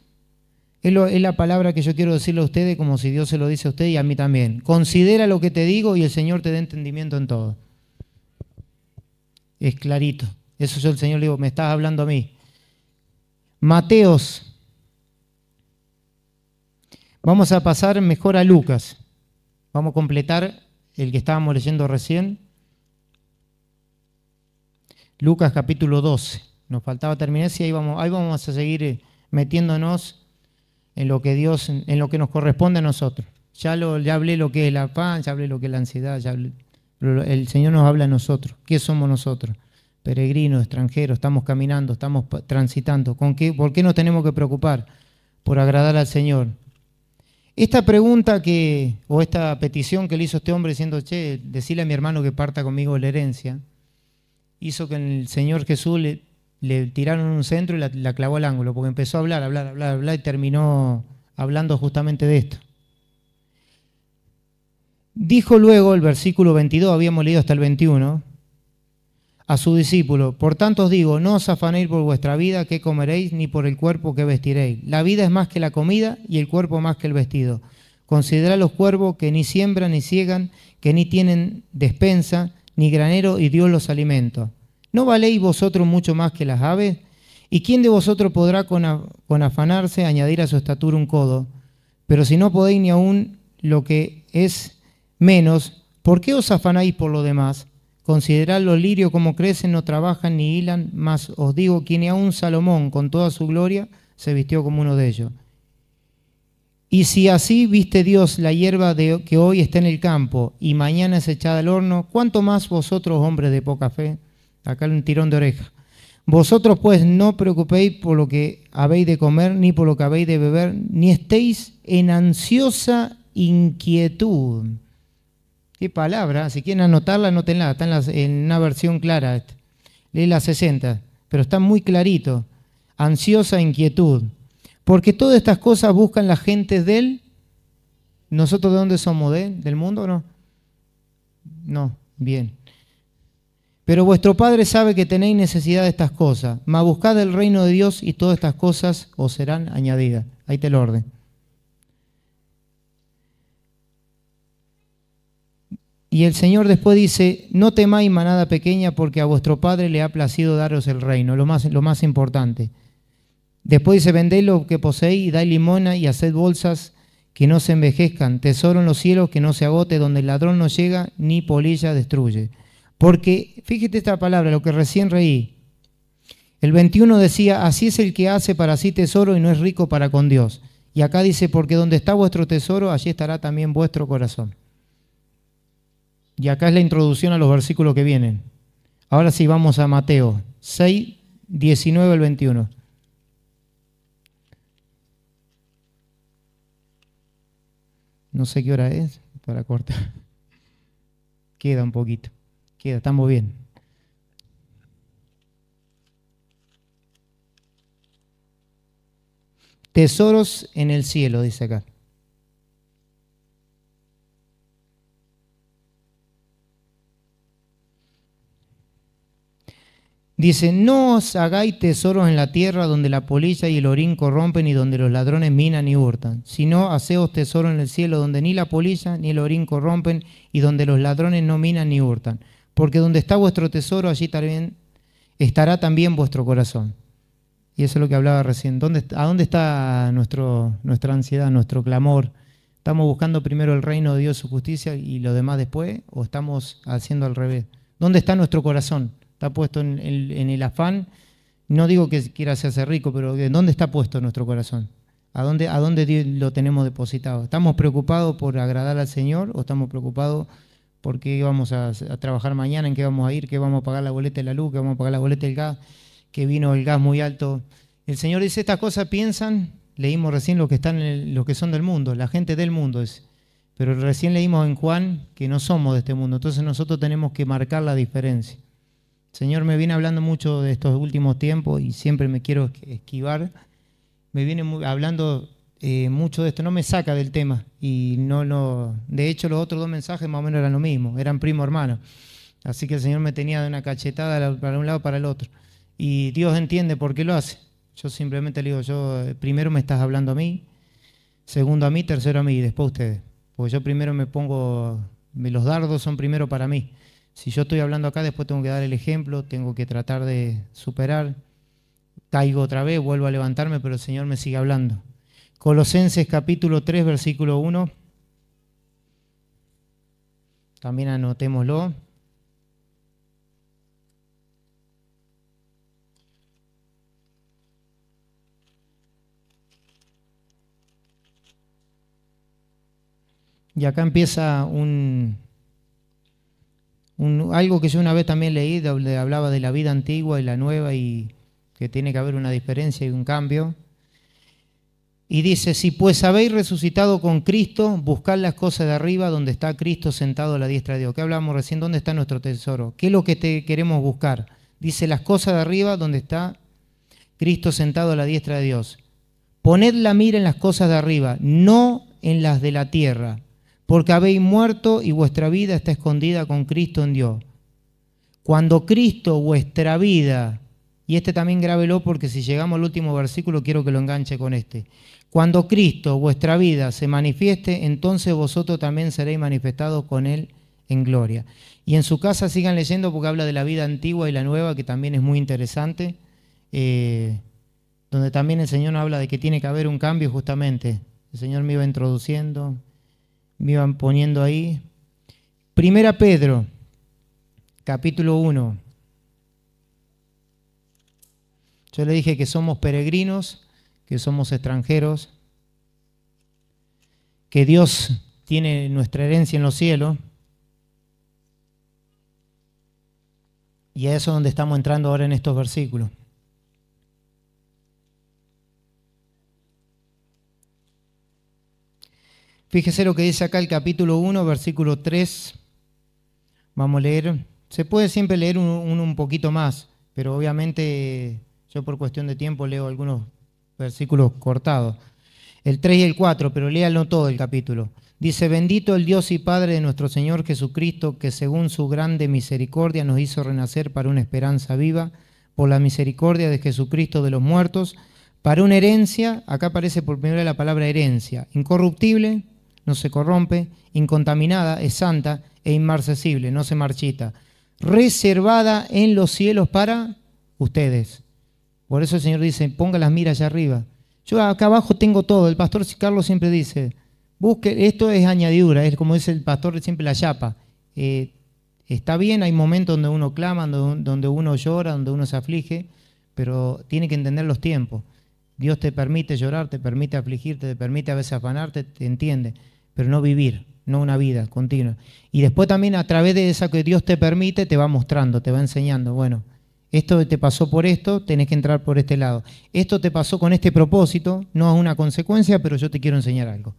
la palabra que yo quiero decirle a ustedes, como si Dios se lo dice a usted y a mí también. Considera lo que te digo y el Señor te dé entendimiento en todo. Es clarito. Eso yo el Señor le digo, me estás hablando a mí. Mateos. Vamos a pasar mejor a Lucas. Vamos a completar el que estábamos leyendo recién. Lucas capítulo 12. Nos faltaba terminar, y ahí vamos a seguir metiéndonos en lo que Dios, en lo que nos corresponde a nosotros. Ya hablé lo que es el afán, ya hablé lo que es la ansiedad, pero el Señor nos habla a nosotros. ¿Qué somos nosotros? Peregrinos, extranjeros, estamos caminando, estamos transitando. ¿Por qué nos tenemos que preocupar? Por agradar al Señor. Esta pregunta o esta petición que le hizo este hombre diciendo, che, decirle a mi hermano que parta conmigo la herencia, hizo que el Señor Jesús le tiraron un centro y la clavó al ángulo, porque empezó a hablar y terminó hablando justamente de esto. Dijo luego, el versículo 22, habíamos leído hasta el 21, a su discípulo, por tanto os digo, no os afanéis por vuestra vida, qué comeréis, ni por el cuerpo que vestiréis. La vida es más que la comida y el cuerpo más que el vestido. Considerad los cuervos que ni siembran ni ciegan, que ni tienen despensa, ni granero, y Dios los alimenta. ¿No valéis vosotros mucho más que las aves? ¿Y quién de vosotros podrá con afanarse añadir a su estatura un codo? Pero si no podéis ni aun lo que es menos, ¿por qué os afanáis por lo demás? Considerad los lirios como crecen, no trabajan ni hilan, mas os digo que ni aun Salomón, con toda su gloria, se vistió como uno de ellos. Y si así viste Dios la hierba que hoy está en el campo y mañana es echada al horno, ¿cuánto más vosotros, hombres de poca fe? Acá un tirón de oreja. Vosotros pues no preocupéis por lo que habéis de comer, ni por lo que habéis de beber, ni estéis en ansiosa inquietud. Qué palabra, si quieren anotarla, anótenla, está en una versión clara. Lee la 60, pero está muy clarito. Ansiosa inquietud. Porque todas estas cosas buscan las gentes del... ¿Nosotros de dónde somos? ¿Del mundo o no? No, bien. Pero vuestro Padre sabe que tenéis necesidad de estas cosas, mas buscad el reino de Dios y todas estas cosas os serán añadidas. Ahí te lo orden. Y el Señor después dice, no temáis manada pequeña porque a vuestro Padre le ha placido daros el reino, lo más importante. Después dice, vended lo que poseéis y dais limosna y haced bolsas que no se envejezcan, tesoro en los cielos que no se agote, donde el ladrón no llega ni polilla destruye. Porque, fíjate esta palabra, lo que recién reí. El 21 decía, así es el que hace para sí tesoro y no es rico para con Dios. Y acá dice, porque donde está vuestro tesoro, allí estará también vuestro corazón. Y acá es la introducción a los versículos que vienen. Ahora sí, vamos a Mateo 6, 19 al 21. No sé qué hora es para cortar. Queda un poquito. Queda, estamos bien. Tesoros en el cielo, dice acá. Dice, no os hagáis tesoros en la tierra donde la polilla y el orín corrompen y donde los ladrones minan y hurtan, sino haceos tesoros en el cielo donde ni la polilla ni el orín corrompen y donde los ladrones no minan ni hurtan. Porque donde está vuestro tesoro, allí también estará también vuestro corazón. Y eso es lo que hablaba recién. ¿A dónde está nuestra ansiedad, nuestro clamor? ¿Estamos buscando primero el reino de Dios, su justicia y lo demás después? ¿O estamos haciendo al revés? ¿Dónde está nuestro corazón? ¿Está puesto en el afán? No digo que quiera hacerse rico, pero ¿en dónde está puesto nuestro corazón? ¿A dónde Dios lo tenemos depositado? ¿Estamos preocupados por agradar al Señor o estamos preocupados por qué vamos a trabajar mañana, en qué vamos a ir, qué vamos a pagar la boleta de la luz, qué vamos a pagar la boleta del gas, que vino el gas muy alto? El Señor dice, estas cosas piensan, leímos recién lo que están los que son del mundo, la gente del mundo es. Pero recién leímos en Juan que no somos de este mundo, entonces nosotros tenemos que marcar la diferencia. El Señor me viene hablando mucho de estos últimos tiempos y siempre me quiero esquivar. Me viene hablando mucho de esto, no me saca del tema. Y de hecho los otros dos mensajes más o menos eran lo mismo, eran primo hermano. Así que el Señor me tenía de una cachetada para un lado para el otro. Y Dios entiende por qué lo hace. Yo simplemente le digo, primero me estás hablando a mí, segundo a mí, tercero a mí y después a ustedes. Porque yo primero los dardos son primero para mí. Si yo estoy hablando acá, después tengo que dar el ejemplo, tengo que tratar de superar. Caigo otra vez, vuelvo a levantarme, pero el Señor me sigue hablando. Colosenses capítulo 3, versículo 1. También anotémoslo. Y acá empieza algo que yo una vez también leí, donde hablaba de la vida antigua y la nueva y que tiene que haber una diferencia y un cambio. Y dice, si pues habéis resucitado con Cristo, buscad las cosas de arriba donde está Cristo sentado a la diestra de Dios. ¿Qué hablamos recién? ¿Dónde está nuestro tesoro? ¿Qué es lo que queremos buscar? Dice, las cosas de arriba donde está Cristo sentado a la diestra de Dios. Poned la mira en las cosas de arriba, no en las de la tierra, porque habéis muerto y vuestra vida está escondida con Cristo en Dios. Cuando Cristo, vuestra vida, y este también grábelo porque si llegamos al último versículo quiero que lo enganche con este. Cuando Cristo, vuestra vida, se manifieste, entonces vosotros también seréis manifestados con Él en gloria. Y en su casa sigan leyendo porque habla de la vida antigua y la nueva, que también es muy interesante, donde también el Señor habla de que tiene que haber un cambio justamente. El Señor me iba introduciendo, me iban poniendo ahí. Primera Pedro, capítulo 1. Yo le dije que somos peregrinos, que somos extranjeros, que Dios tiene nuestra herencia en los cielos. Y a eso es donde estamos entrando ahora en estos versículos. Fíjese lo que dice acá el capítulo 1, versículo 3. Vamos a leer. Se puede siempre leer un poquito más, pero obviamente yo por cuestión de tiempo leo algunos versículos cortados. El 3 y el 4, pero léalo todo el capítulo. Dice, bendito el Dios y Padre de nuestro Señor Jesucristo, que según su grande misericordia nos hizo renacer para una esperanza viva, por la misericordia de Jesucristo de los muertos, para una herencia, acá aparece por primera vez la palabra herencia, incorruptible, no se corrompe, incontaminada, es santa e inmarcesible, no se marchita, reservada en los cielos para ustedes. Por eso el Señor dice, ponga las miras allá arriba. Yo acá abajo tengo todo. El pastor Carlos siempre dice, busque, esto es añadidura, es como dice el pastor siempre la chapa. Está bien, hay momentos donde uno clama, donde uno llora, donde uno se aflige, pero tiene que entender los tiempos. Dios te permite llorar, te permite afligirte, te permite a veces afanarte, te entiende, pero no vivir, no una vida continua. Y después también a través de esa que Dios te permite, te va mostrando, te va enseñando, bueno, esto te pasó por esto, tenés que entrar por este lado. Esto te pasó con este propósito, no es una consecuencia, pero yo te quiero enseñar algo.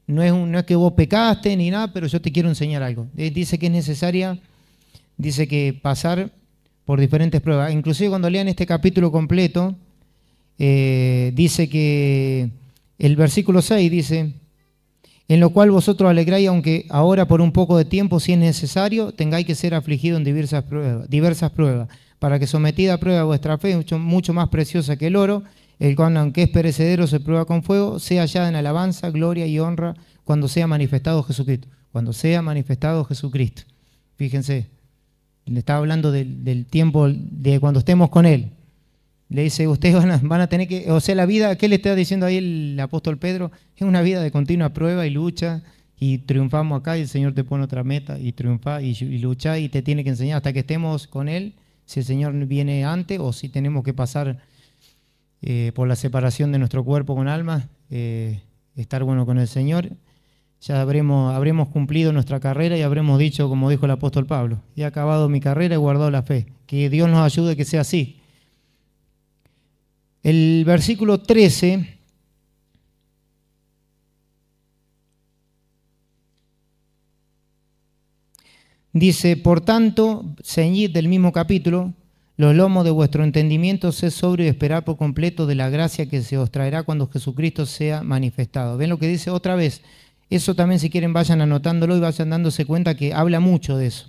No es que vos pecaste ni nada, pero yo te quiero enseñar algo. Dice que es necesaria, dice que pasar por diferentes pruebas. Inclusive cuando lean este capítulo completo, dice que el versículo 6 dice, en lo cual vosotros alegráis, aunque ahora por un poco de tiempo, si es necesario, tengáis que ser afligidos en diversas pruebas, para que sometida a prueba vuestra fe, mucho más preciosa que el oro, el cual aunque es perecedero se prueba con fuego, sea hallada en alabanza, gloria y honra cuando sea manifestado Jesucristo. Cuando sea manifestado Jesucristo. Fíjense, le estaba hablando del tiempo de cuando estemos con Él. Le dice, ustedes van a tener que, o sea, la vida, ¿qué le está diciendo ahí el apóstol Pedro? Es una vida de continua prueba y lucha, y triunfamos acá y el Señor te pone otra meta, y triunfa y lucha y te tiene que enseñar hasta que estemos con Él, si el Señor viene antes o si tenemos que pasar por la separación de nuestro cuerpo con alma, estar bueno con el Señor. Ya habremos cumplido nuestra carrera y habremos dicho, como dijo el apóstol Pablo, he acabado mi carrera y guardado la fe. Que Dios nos ayude que sea así. El versículo 13 dice, por tanto, ceñid del mismo capítulo, los lomos de vuestro entendimiento, sed sobrio y esperar por completo de la gracia que se os traerá cuando Jesucristo sea manifestado. ¿Ven lo que dice otra vez? Eso también, si quieren, vayan anotándolo y vayan dándose cuenta que habla mucho de eso.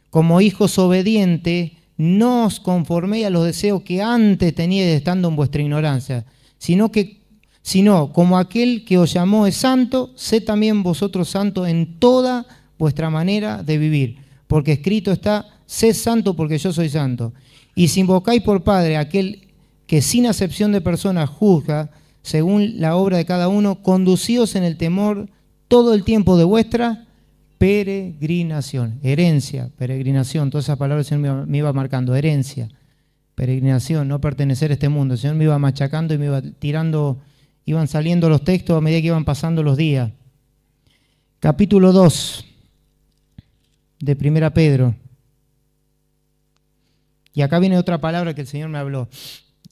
Como hijos obedientes, no os conforméis a los deseos que antes teníais estando en vuestra ignorancia, sino como aquel que os llamó es santo, sed también vosotros santos en toda vuestra manera de vivir. Porque escrito está, sed santo porque yo soy santo. Y si invocáis por Padre aquel que sin acepción de personas juzga, según la obra de cada uno, conducíos en el temor todo el tiempo de vuestra peregrinación. Herencia, peregrinación, todas esas palabras el Señor me iba marcando. Herencia, peregrinación, no pertenecer a este mundo. El Señor me iba machacando y me iba tirando, iban saliendo los textos a medida que iban pasando los días. Capítulo 2 de Primera Pedro. Y acá viene otra palabra que el Señor me habló.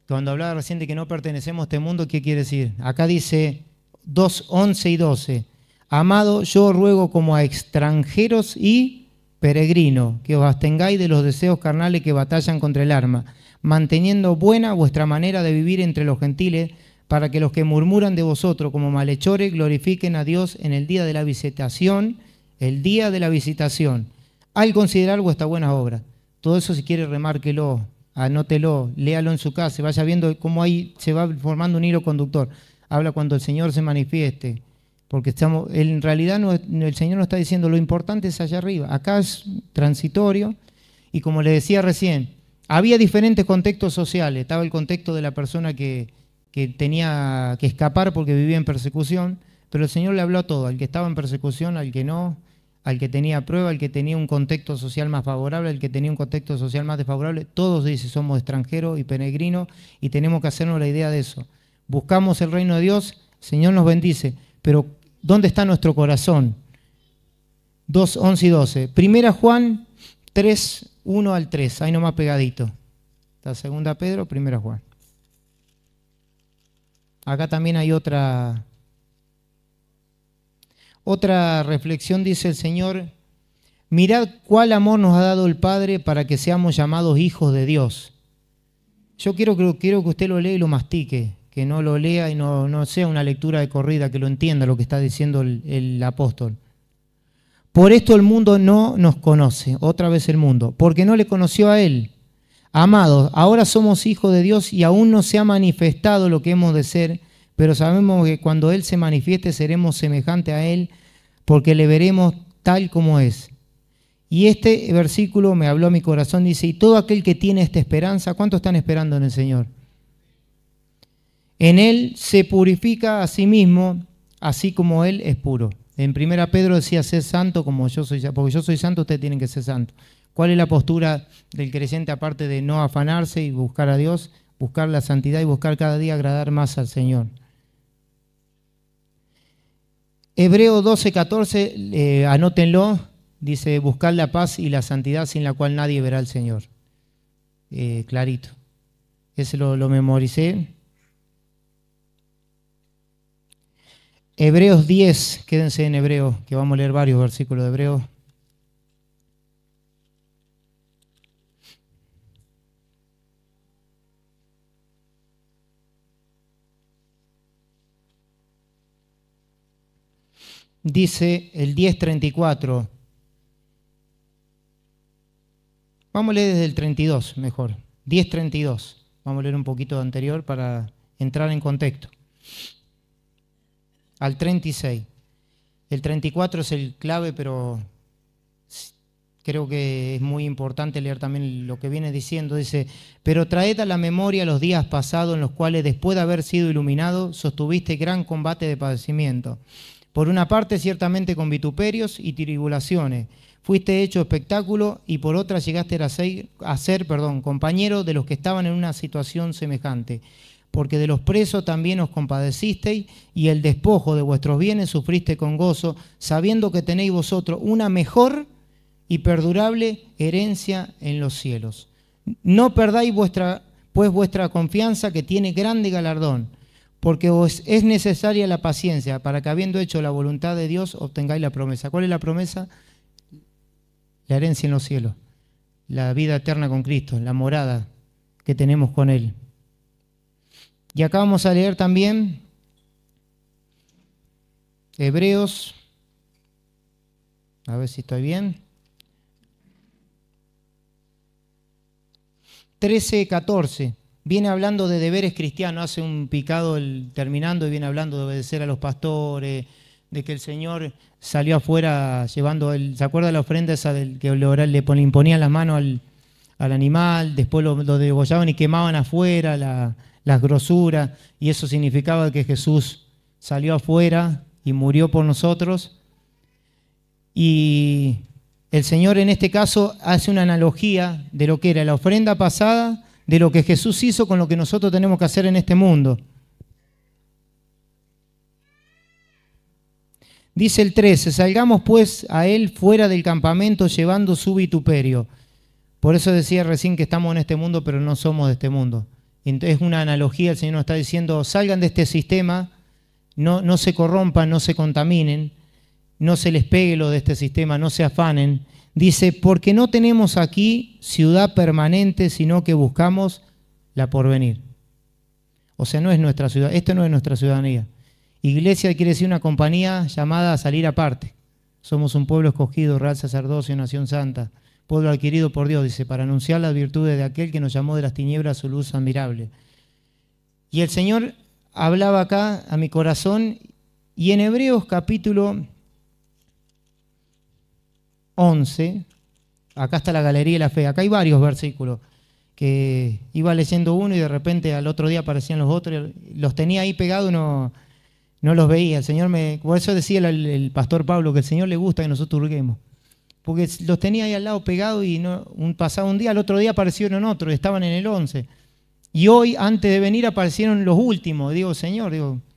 Cuando hablaba recién de que no pertenecemos a este mundo, ¿qué quiere decir? Acá dice 2, 11 y 12. Amado, yo ruego como a extranjeros y peregrinos, que os abstengáis de los deseos carnales que batallan contra el alma, manteniendo buena vuestra manera de vivir entre los gentiles, para que los que murmuran de vosotros como malhechores glorifiquen a Dios en el día de la visitación, al considerar vuestras buenas obras. Todo eso, si quiere, remárquelo, anótelo, léalo en su casa, vaya viendo cómo ahí se va formando un hilo conductor. Habla cuando el Señor se manifieste, porque en realidad el Señor nos está diciendo lo importante es allá arriba. Acá es transitorio, y como le decía recién, había diferentes contextos sociales. Estaba el contexto de la persona que tenía que escapar porque vivía en persecución, pero el Señor le habló a todo, al que estaba en persecución, al que no, al que tenía prueba, al que tenía un contexto social más favorable, al que tenía un contexto social más desfavorable. Todos, dice, somos extranjeros y peregrinos y tenemos que hacernos la idea de eso. Buscamos el reino de Dios, el Señor nos bendice, pero ¿dónde está nuestro corazón? 2, 11 y 12. Primera Juan 3, 1 al 3, ahí nomás pegadito. Está Segunda Pedro, Primera Juan. Acá también hay otra reflexión, dice el Señor. Mirad cuál amor nos ha dado el Padre para que seamos llamados hijos de Dios. Yo quiero que usted lo lea y lo mastique, que no lo lea y no sea una lectura de corrida, que lo entienda lo que está diciendo el apóstol. Por esto el mundo no nos conoce, otra vez el mundo, porque no le conoció a Él. Amados, ahora somos hijos de Dios y aún no se ha manifestado lo que hemos de ser, pero sabemos que cuando Él se manifieste seremos semejantes a Él, porque le veremos tal como es. Y este versículo me habló a mi corazón, dice, y todo aquel que tiene esta esperanza, ¿cuánto están esperando en el Señor? En Él se purifica a sí mismo, así como Él es puro. En 1 Pedro decía, sed santo como yo soy santo, porque yo soy santo, ustedes tienen que ser santos. ¿Cuál es la postura del creyente aparte de no afanarse y buscar a Dios? Buscar la santidad y buscar cada día agradar más al Señor. Hebreos 12, 14, anótenlo, dice, buscar la paz y la santidad sin la cual nadie verá al Señor. Clarito. Ese lo memoricé. Hebreos 10, quédense en Hebreos, que vamos a leer varios versículos de Hebreos. Dice el 10:34. Vamos a leer desde el 32, mejor. 10:32. Vamos a leer un poquito de anterior para entrar en contexto. Al 36. El 34 es el clave, pero creo que es muy importante leer también lo que viene diciendo. Dice, pero traed a la memoria los días pasados en los cuales, después de haber sido iluminado, sostuviste gran combate de padecimiento. Por una parte, ciertamente con vituperios y tribulaciones, fuiste hecho espectáculo, y por otra llegaste a ser compañero de los que estaban en una situación semejante. Porque de los presos también os compadecisteis, y el despojo de vuestros bienes sufriste con gozo, sabiendo que tenéis vosotros una mejor y perdurable herencia en los cielos. No perdáis vuestra confianza, que tiene grande galardón, porque os es necesaria la paciencia, para que, habiendo hecho la voluntad de Dios, obtengáis la promesa. ¿Cuál es la promesa? La herencia en los cielos, la vida eterna con Cristo, la morada que tenemos con Él. Y acá vamos a leer también Hebreos, a ver si estoy bien, 13:14. Viene hablando de deberes cristianos, hace un picado terminando y viene hablando de obedecer a los pastores, de que el Señor salió afuera llevando, ¿se acuerda la ofrenda esa del que le imponían las manos al animal, después lo degollaban y quemaban afuera las grosuras, y eso significaba que Jesús salió afuera y murió por nosotros? Y el Señor en este caso hace una analogía de lo que era la ofrenda pasada, de lo que Jesús hizo con lo que nosotros tenemos que hacer en este mundo. Dice el 13, salgamos pues a él fuera del campamento llevando su vituperio. Por eso decía recién que estamos en este mundo, pero no somos de este mundo. Entonces es una analogía, el Señor nos está diciendo, salgan de este sistema, no se corrompan, no se contaminen, no se les pegue lo de este sistema, no se afanen. Dice, porque no tenemos aquí ciudad permanente, sino que buscamos la porvenir. O sea, no es nuestra ciudad, esto no es nuestra ciudadanía. Iglesia quiere decir una compañía llamada a salir aparte. Somos un pueblo escogido, real sacerdocio, nación santa, pueblo adquirido por Dios, dice, para anunciar las virtudes de aquel que nos llamó de las tinieblas a su luz admirable. Y el Señor hablaba acá a mi corazón, y en Hebreos capítulo 11, acá está la galería de la fe, acá hay varios versículos, que iba leyendo uno y de repente al otro día aparecían los otros, los tenía ahí pegados, no los veía. El Señor por eso decía el pastor Pablo que el Señor le gusta que nosotros hurguemos, porque los tenía ahí al lado pegados y pasaba un día, al otro día aparecieron en otro, estaban en el 11. Y hoy, antes de venir, aparecieron los últimos. Digo, Señor,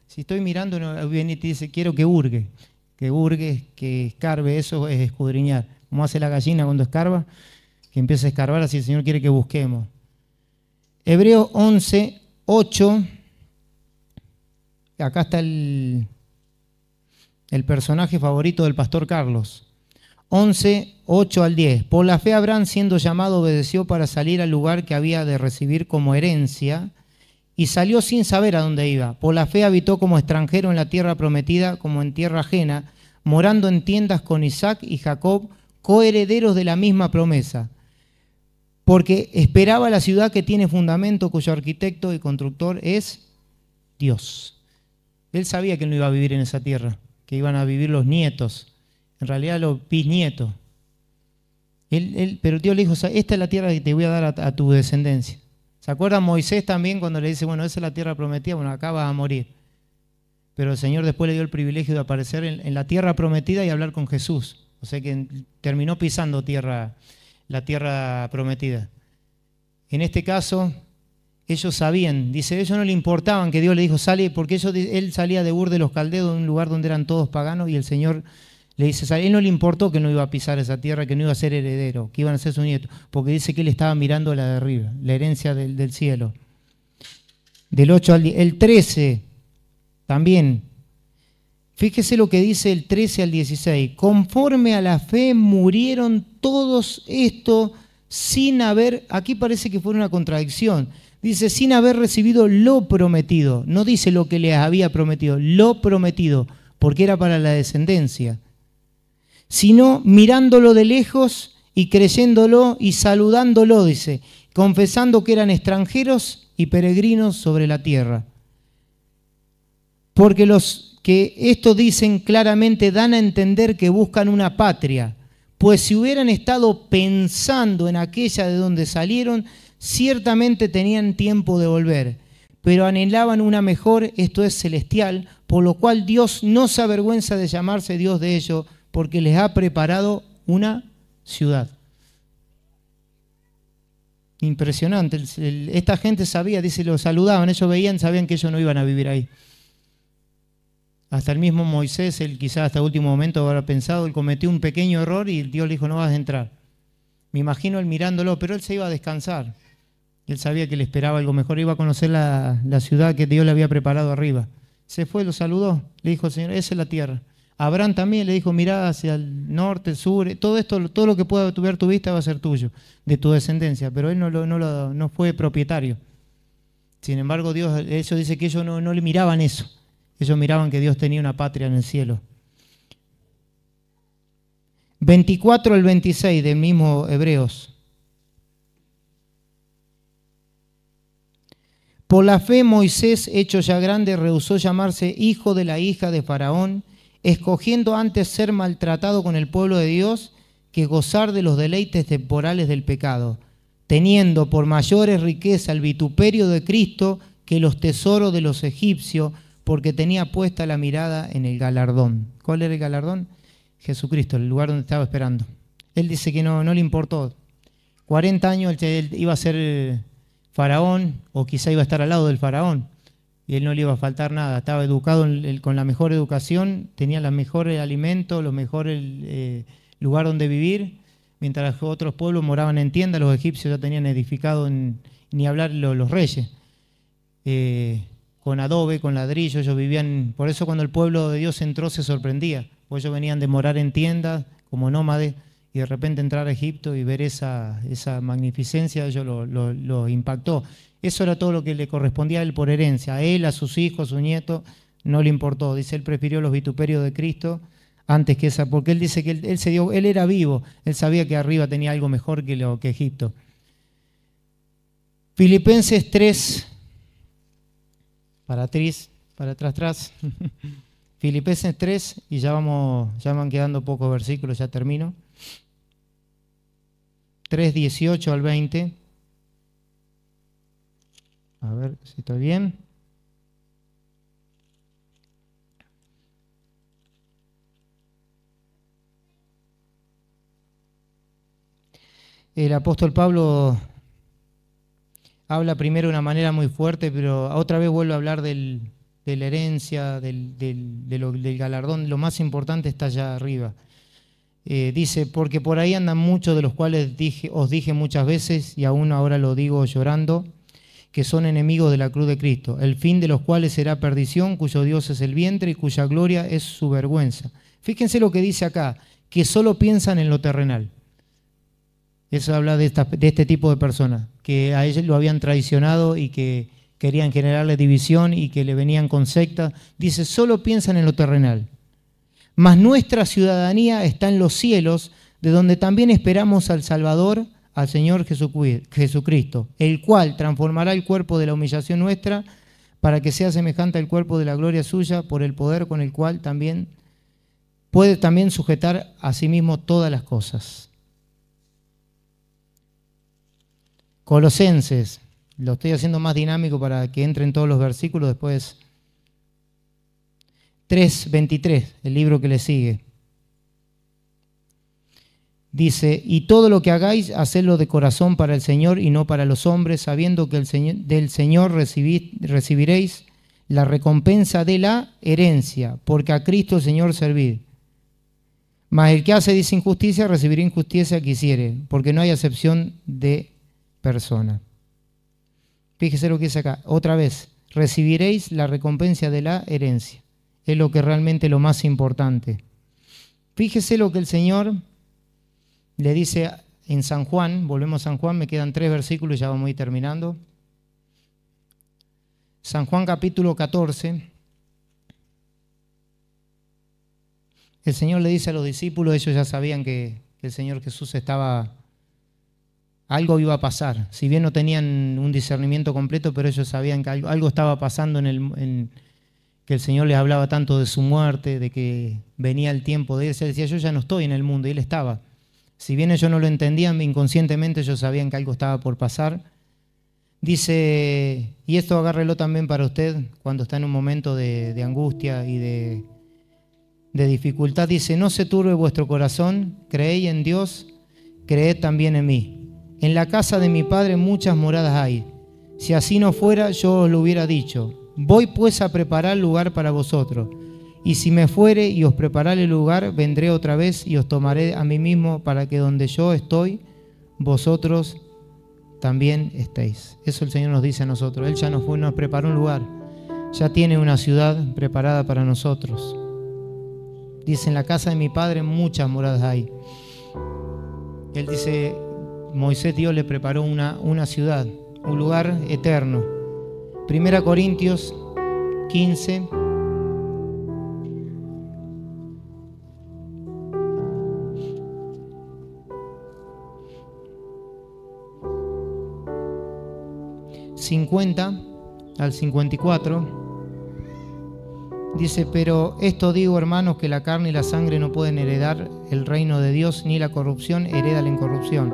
si estoy mirando, viene y te dice, quiero que hurgue, que escarbe, eso es escudriñar. Como hace la gallina cuando escarba, que empieza a escarbar, así el Señor quiere que busquemos. Hebreos 11, 8. Acá está el personaje favorito del pastor Carlos. 11, 8 al 10. Por la fe Abraham, siendo llamado, obedeció para salir al lugar que había de recibir como herencia y salió sin saber a dónde iba. Por la fe habitó como extranjero en la tierra prometida, como en tierra ajena, morando en tiendas con Isaac y Jacob, coherederos de la misma promesa. Porque esperaba la ciudad que tiene fundamento, cuyo arquitecto y constructor es Dios. Él sabía que él no iba a vivir en esa tierra, que iban a vivir los nietos. En realidad los bisnietos. Pero Dios le dijo, esta es la tierra que te voy a dar a tu descendencia. ¿Se acuerdan Moisés también cuando le dice, bueno, esa es la tierra prometida, bueno, acá vas a morir? Pero el Señor después le dio el privilegio de aparecer en la tierra prometida y hablar con Jesús. O sea que terminó pisando la tierra prometida. En este caso, ellos sabían, dice, a ellos no le importaban que Dios le dijo, sale, porque él salía de Ur de los Caldeos, de un lugar donde eran todos paganos, y el Señor le dice, a él no le importó que no iba a pisar esa tierra, que no iba a ser heredero, que iban a ser su nieto, porque dice que él estaba mirando la de arriba, la herencia del cielo. Del 8 al 10. El 13, también. Fíjese lo que dice el 13 al 16. Conforme a la fe murieron todos estos sin haber, aquí parece que fue una contradicción, dice sin haber recibido lo prometido, no dice lo que les había prometido, lo prometido, porque era para la descendencia, sino mirándolo de lejos y creyéndolo y saludándolo, dice, confesando que eran extranjeros y peregrinos sobre la tierra. Porque los que esto dicen claramente dan a entender que buscan una patria, pues si hubieran estado pensando en aquella de donde salieron, ciertamente tenían tiempo de volver, pero anhelaban una mejor, esto es celestial, por lo cual Dios no se avergüenza de llamarse Dios de ellos, porque les ha preparado una ciudad. Impresionante. Esta gente sabía, dice, lo saludaban, ellos veían, sabían que ellos no iban a vivir ahí. Hasta el mismo Moisés, él quizás hasta el último momento habrá pensado, él cometió un pequeño error y Dios le dijo, no vas a entrar. Me imagino él mirándolo, pero él se iba a descansar. Él sabía que le esperaba algo mejor, iba a conocer la ciudad que Dios le había preparado arriba. Se fue, lo saludó, le dijo, Señor, esa es la tierra. Abraham también le dijo, mirá hacia el norte, el sur, todo esto, todo lo que pueda ver tu vista va a ser tuyo, de tu descendencia, pero él no fue propietario. Sin embargo, ellos dice que ellos no le miraban eso, ellos miraban que Dios tenía una patria en el cielo. 24 al 26 del mismo Hebreos. Por la fe Moisés, hecho ya grande, rehusó llamarse hijo de la hija de Faraón, escogiendo antes ser maltratado con el pueblo de Dios que gozar de los deleites temporales del pecado, teniendo por mayores riqueza el vituperio de Cristo que los tesoros de los egipcios, porque tenía puesta la mirada en el galardón. ¿Cuál era el galardón? Jesucristo, el lugar donde estaba esperando. Él dice que no le importó. 40 años él iba a ser faraón, o quizá iba a estar al lado del faraón, y él no le iba a faltar nada. Estaba educado con la mejor educación, tenía los mejores alimentos, los mejores lugar donde vivir, mientras otros pueblos moraban en tiendas. Los egipcios ya tenían edificado, ni hablar los reyes, con adobe, con ladrillo. Ellos vivían, por eso cuando el pueblo de Dios entró se sorprendía, porque ellos venían de morar en tiendas como nómades, y de repente entrar a Egipto y ver esa magnificencia, a ellos lo impactó. Eso era todo lo que le correspondía a él por herencia. A él, a sus hijos, a su nieto, no le importó. Dice, él prefirió los vituperios de Cristo antes que esa, porque él dice que él era vivo, él sabía que arriba tenía algo mejor que Egipto. Filipenses 3, para atrás. Filipenses 3, y ya van quedando pocos versículos, ya termino. 3, 18 al 20. A ver si estoy bien. El apóstol Pablo habla primero de una manera muy fuerte, pero otra vez vuelve a hablar de la herencia, del galardón. Lo más importante está allá arriba. Dice, porque por ahí andan muchos de los cuales os dije muchas veces, y aún ahora lo digo llorando, que son enemigos de la cruz de Cristo, el fin de los cuales será perdición, cuyo Dios es el vientre y cuya gloria es su vergüenza. Fíjense lo que dice acá, que solo piensan en lo terrenal. Eso habla de este tipo de personas, que a ellos lo habían traicionado y que querían generarle división y que le venían con sectas. Dice, solo piensan en lo terrenal. Mas nuestra ciudadanía está en los cielos, de donde también esperamos al Salvador, al Señor Jesucristo, el cual transformará el cuerpo de la humillación nuestra para que sea semejante al cuerpo de la gloria suya, por el poder con el cual puede también sujetar a sí mismo todas las cosas. Colosenses, lo estoy haciendo más dinámico para que entren todos los versículos después. 3:23, el libro que le sigue. Dice, y todo lo que hagáis, hacedlo de corazón para el Señor y no para los hombres, sabiendo que del Señor recibiréis la recompensa de la herencia, porque a Cristo el Señor servid. Mas el que hace dice injusticia, recibirá injusticia que hiciere, porque no hay acepción de persona. Fíjese lo que dice acá, otra vez, recibiréis la recompensa de la herencia. Es lo que realmente lo más importante. Fíjese lo que el Señor le dice en San Juan, volvemos a San Juan, me quedan 3 versículos y ya vamos a ir terminando. San Juan capítulo 14. El Señor le dice a los discípulos, ellos ya sabían que el Señor Jesús algo iba a pasar. Si bien no tenían un discernimiento completo, pero ellos sabían que algo estaba pasando que el Señor les hablaba tanto de su muerte, de que venía el tiempo de él. Se decía, yo ya no estoy en el mundo, y él estaba. Si bien ellos no lo entendían, inconscientemente ellos sabían que algo estaba por pasar. Dice, y esto agárrelo también para usted cuando está en un momento de angustia y de dificultad. Dice, no se turbe vuestro corazón, creéis en Dios, creed también en mí. En la casa de mi Padre muchas moradas hay. Si así no fuera, yo os lo hubiera dicho. Voy pues a preparar lugar para vosotros. Y si me fuere y os preparare el lugar, vendré otra vez y os tomaré a mí mismo, para que donde yo estoy, vosotros también estéis. Eso el Señor nos dice a nosotros. Él ya nos preparó un lugar. Ya tiene una ciudad preparada para nosotros. Dice, en la casa de mi Padre muchas moradas hay. Él dice, Moisés, Dios le preparó una ciudad, un lugar eterno. 1 Corintios 15. ...50 al 54... dice, pero esto digo, hermanos, que la carne y la sangre no pueden heredar el reino de Dios, ni la corrupción hereda la incorrupción.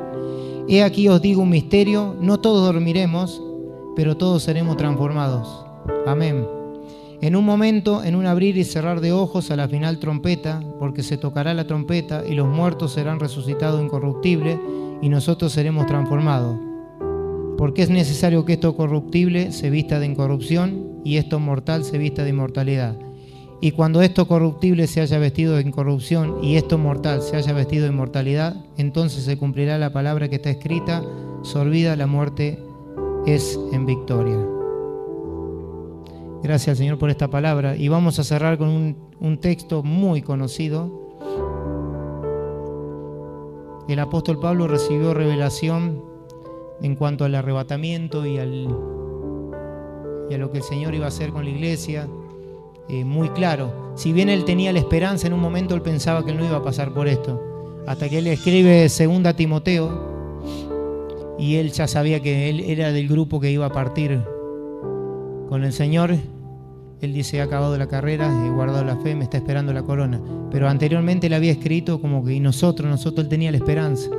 He aquí os digo un misterio, no todos dormiremos, pero todos seremos transformados. Amén. En un momento, en un abrir y cerrar de ojos, a la final trompeta, porque se tocará la trompeta y los muertos serán resucitados incorruptibles y nosotros seremos transformados. Porque es necesario que esto corruptible se vista de incorrupción y esto mortal se vista de inmortalidad. Y cuando esto corruptible se haya vestido de incorrupción y esto mortal se haya vestido de inmortalidad, entonces se cumplirá la palabra que está escrita: sorbida la muerte es en victoria. Gracias al Señor por esta palabra. Y vamos a cerrar con un texto muy conocido. El apóstol Pablo recibió revelación en cuanto al arrebatamiento y a lo que el Señor iba a hacer con la iglesia. Muy claro. Si bien él tenía la esperanza, en un momento él pensaba que él no iba a pasar por esto. Hasta que él escribe 2 Timoteo y él ya sabía que él era del grupo que iba a partir con el Señor. Él dice: he acabado la carrera, he guardado la fe, me está esperando la corona. Pero anteriormente él había escrito como que nosotros él tenía la esperanza.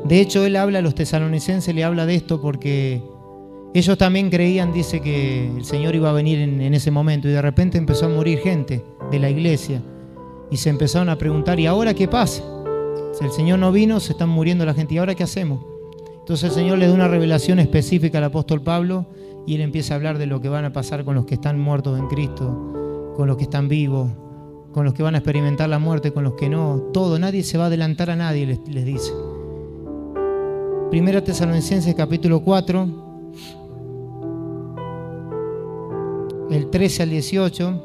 De hecho, él habla a los tesalonicenses, le habla de esto porque ellos también creían, dice, que el Señor iba a venir en ese momento, y de repente empezó a morir gente de la iglesia y se empezaron a preguntar: ¿y ahora qué pasa? Si el Señor no vino, se están muriendo la gente, ¿y ahora qué hacemos? Entonces el Señor le da una revelación específica al apóstol Pablo y él empieza a hablar de lo que van a pasar con los que están muertos en Cristo, con los que están vivos, con los que van a experimentar la muerte, con los que no, todo, nadie se va a adelantar a nadie, les dice. 1 Tesalonicenses capítulo 4, el 13 al 18,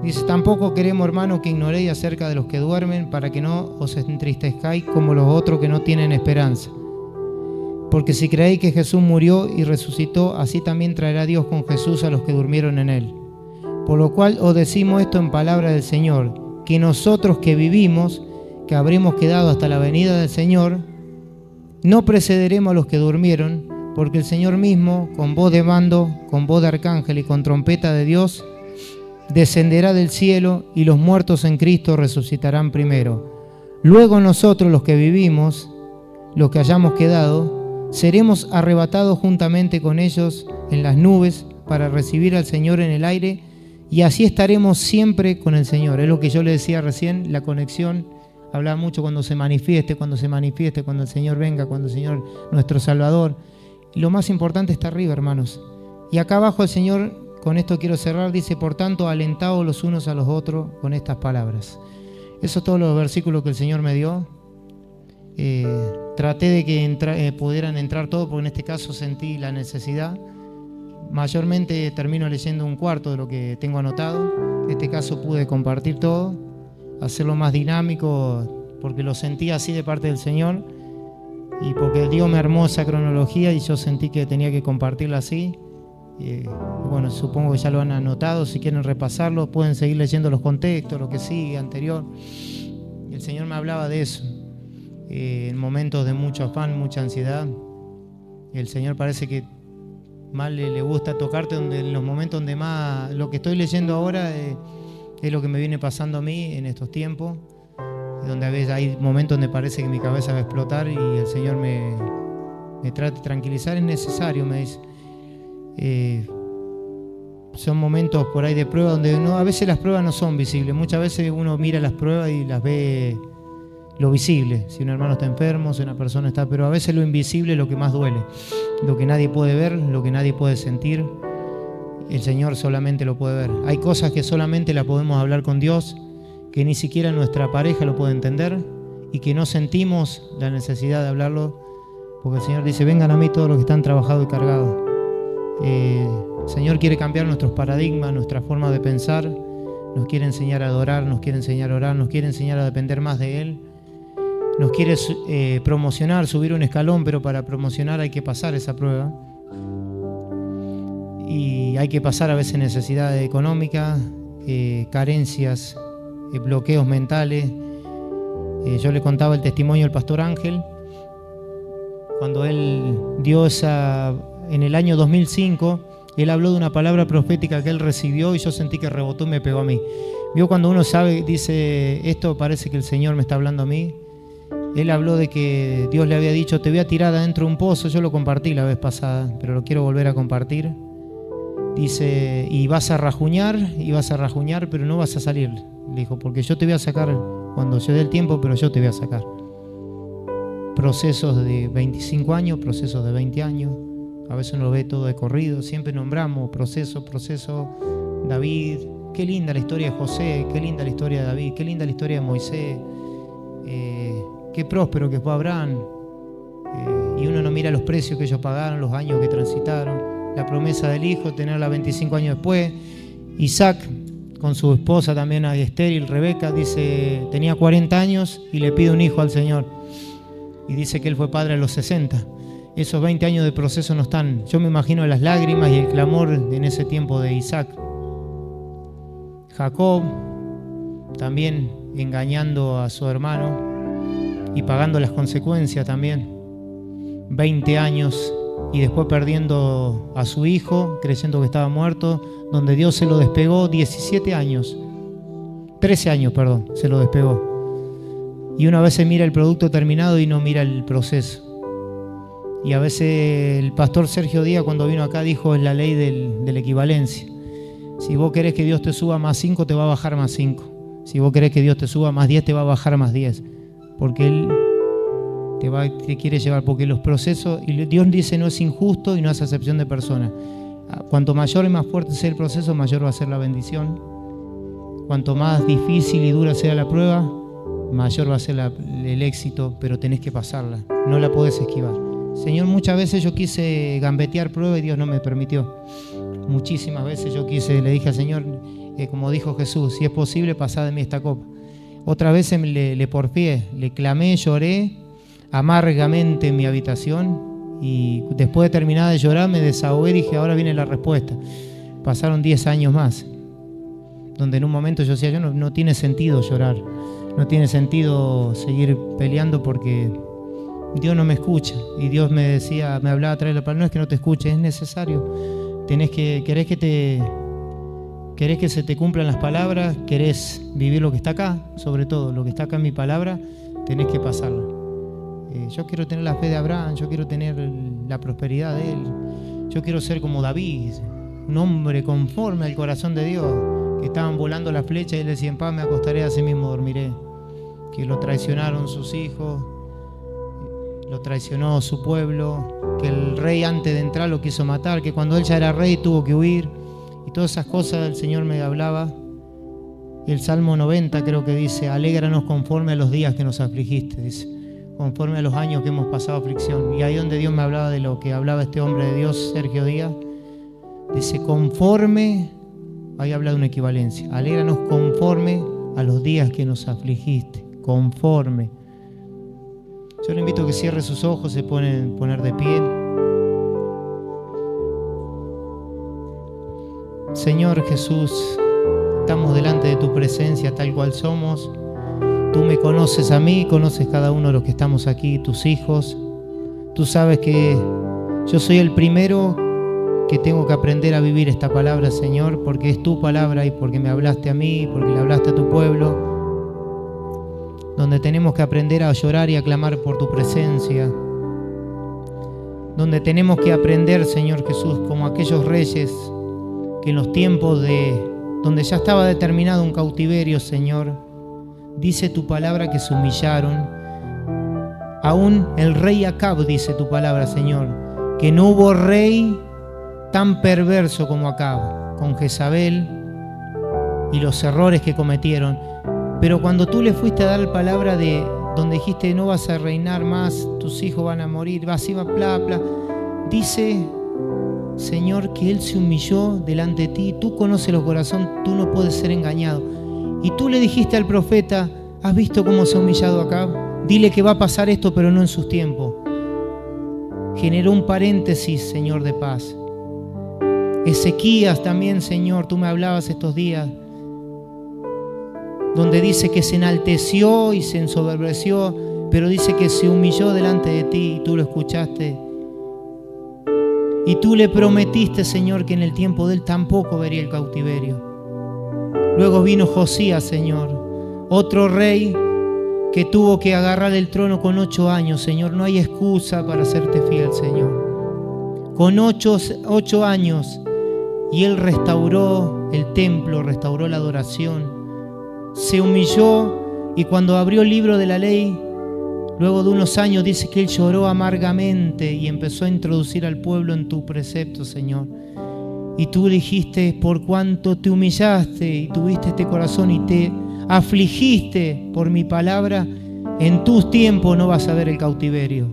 dice: tampoco queremos, hermanos, que ignoréis acerca de los que duermen, para que no os entristezcáis como los otros que no tienen esperanza. Porque si creéis que Jesús murió y resucitó, así también traerá Dios con Jesús a los que durmieron en él. Por lo cual os decimos esto en palabra del Señor, que nosotros que vivimos, que habremos quedado hasta la venida del Señor, no precederemos a los que durmieron, porque el Señor mismo, con voz de mando, con voz de arcángel y con trompeta de Dios, descenderá del cielo, y los muertos en Cristo resucitarán primero. Luego nosotros, los que vivimos, los que hayamos quedado, seremos arrebatados juntamente con ellos en las nubes para recibir al Señor en el aire, y así estaremos siempre con el Señor. Es lo que yo le decía recién, la conexión. Hablaba mucho cuando se manifieste, cuando el Señor venga, cuando el Señor, nuestro Salvador. Y lo más importante está arriba, hermanos. Y acá abajo el Señor, con esto quiero cerrar, dice: por tanto, alentaos los unos a los otros con estas palabras. Esos son todos los versículos que el Señor me dio. Traté de que pudieran entrar todos, porque en este caso sentí la necesidad. Mayormente termino leyendo un cuarto de lo que tengo anotado. En este caso pude compartir todo, hacerlo más dinámico, porque lo sentí así de parte del Señor, y porque Dios me armó esa cronología y yo sentí que tenía que compartirla así. Bueno, supongo que ya lo han anotado. Si quieren repasarlo, pueden seguir leyendo los contextos, lo que sigue, anterior. El Señor me hablaba de eso. En momentos de mucho afán, mucha ansiedad, el Señor parece que más le gusta tocarte en los momentos donde más. Lo que estoy leyendo ahora es lo que me viene pasando a mí en estos tiempos, donde a veces hay momentos donde parece que mi cabeza va a explotar y el Señor me trata de tranquilizar. Es necesario, me dice. Son momentos por ahí de prueba donde a veces las pruebas no son visibles. Muchas veces uno mira las pruebas y las ve lo visible, si un hermano está enfermo, si una persona está, pero a veces lo invisible es lo que más duele, lo que nadie puede ver, lo que nadie puede sentir, el Señor solamente lo puede ver. Hay cosas que solamente las podemos hablar con Dios, que ni siquiera nuestra pareja lo puede entender y que no sentimos la necesidad de hablarlo, porque el Señor dice: vengan a mí todos los que están trabajados y cargados. El Señor quiere cambiar nuestros paradigmas, nuestra forma de pensar, nos quiere enseñar a adorar, nos quiere enseñar a orar, nos quiere enseñar a depender más de Él. Nos quiere promocionar, subir un escalón, pero para promocionar hay que pasar esa prueba. Y hay que pasar a veces necesidades económicas, carencias, bloqueos mentales. Yo le contaba el testimonio al pastor Ángel, cuando él dio en el año 2005, él habló de una palabra profética que él recibió y yo sentí que rebotó y me pegó a mí. Vio cuando uno sabe, dice: esto parece que el Señor me está hablando a mí. Él habló de que Dios le había dicho: te voy a tirar adentro de un pozo. Yo lo compartí la vez pasada, pero lo quiero volver a compartir. Dice: y vas a rajuñar, pero no vas a salir. Le dijo: porque yo te voy a sacar cuando yo dé el tiempo, pero yo te voy a sacar. Procesos de 25 años, procesos de 20 años, A veces uno lo ve todo de corrido, siempre nombramos proceso, David. Qué linda la historia de José, qué linda la historia de David, qué linda la historia de Moisés. Qué próspero que fue Abraham. Y uno no mira los precios que ellos pagaron, los años que transitaron, la promesa del hijo, tenerla 25 años después. Isaac, con su esposa también estéril, Rebeca, dice, tenía 40 años y le pide un hijo al Señor. Y dice que él fue padre a los 60. Esos 20 años de proceso no están. Yo me imagino las lágrimas y el clamor en ese tiempo de Isaac. Jacob, también engañando a su hermano y pagando las consecuencias también. 20 años y después perdiendo a su hijo, creyendo que estaba muerto, donde Dios se lo despegó 17 años, 13 años, perdón, se lo despegó. Y una vez se mira el producto terminado y no mira el proceso. Y a veces el pastor Sergio Díaz, cuando vino acá, dijo, es la ley de la equivalencia. Si vos querés que Dios te suba más 5, te va a bajar más 5. Si vos querés que Dios te suba más 10, te va a bajar más 10. Porque Él te quiere llevar, porque los procesos, y Dios dice, no es injusto y no hace acepción de personas. Cuanto mayor y más fuerte sea el proceso, mayor va a ser la bendición. Cuanto más difícil y dura sea la prueba, mayor va a ser el éxito, pero tenés que pasarla, no la podés esquivar. Señor, muchas veces yo quise gambetear prueba y Dios no me permitió. Muchísimas veces yo le dije al Señor, como dijo Jesús, si es posible, pasá de mí esta copa. Otras veces le porfié, le clamé, lloré amargamente en mi habitación y después de terminar de llorar me desahogué y dije, ahora viene la respuesta. Pasaron 10 años más, donde en un momento yo decía, no tiene sentido llorar, no tiene sentido seguir peleando porque Dios no me escucha. Y Dios me decía, me hablaba a través de la palabra, no es que no te escuche, es necesario. Querés que se te cumplan las palabras, querés vivir lo que está acá, sobre todo lo que está acá en mi palabra, tenés que pasarlo. Yo quiero tener la fe de Abraham, yo quiero tener la prosperidad de él, yo quiero ser como David, un hombre conforme al corazón de Dios, que estaban volando las flechas y él decía, en paz me acostaré, así mismo dormiré. Que lo traicionaron sus hijos, lo traicionó su pueblo, que el rey antes de entrar lo quiso matar, que cuando él ya era rey tuvo que huir, y todas esas cosas el Señor me hablaba. Y el Salmo 90 creo que dice, alégranos conforme a los días que nos afligiste, dice, conforme a los años que hemos pasado aflicción. Y ahí donde Dios me hablaba de lo que hablaba este hombre de Dios, Sergio Díaz, dice, conforme, ahí habla de una equivalencia, alégranos conforme a los días que nos afligiste, conforme. Yo le invito a que cierre sus ojos, se poner de pie. Señor Jesús, estamos delante de tu presencia tal cual somos. Tú me conoces a mí, conoces cada uno de los que estamos aquí, tus hijos. Tú sabes que yo soy el primero que tengo que aprender a vivir esta palabra, Señor, porque es tu palabra y porque me hablaste a mí, porque le hablaste a tu pueblo, donde tenemos que aprender a llorar y a clamar por tu presencia, donde tenemos que aprender, Señor Jesús, como aquellos reyes que en los tiempos donde ya estaba determinado un cautiverio, Señor, dice tu palabra que se humillaron. Aún el rey Acab, dice tu palabra, Señor, que no hubo rey tan perverso como Acab, con Jezabel y los errores que cometieron. Pero cuando tú le fuiste a dar la palabra donde dijiste no vas a reinar más, tus hijos van a morir, así va, bla, bla, dice, Señor, que él se humilló delante de ti. Tú conoces los corazones, tú no puedes ser engañado. Y tú le dijiste al profeta, ¿has visto cómo se ha humillado Acab? Dile que va a pasar esto, pero no en sus tiempos. Generó un paréntesis, Señor, de paz. Ezequías también, Señor, tú me hablabas estos días, donde dice que se enalteció y se ensoberbeció, pero dice que se humilló delante de ti y tú lo escuchaste. Y tú le prometiste, Señor, que en el tiempo de él tampoco vería el cautiverio. Luego vino Josías, Señor, otro rey que tuvo que agarrar el trono con 8 años, Señor. No hay excusa para serte fiel, Señor. Con 8 años, y él restauró el templo, restauró la adoración, se humilló y cuando abrió el libro de la ley, Luego de unos años dice que él lloró amargamente y empezó a introducir al pueblo en tu precepto, Señor. Y tú dijiste, por cuanto te humillaste y tuviste este corazón y te afligiste por mi palabra, en tus tiempos no vas a ver el cautiverio.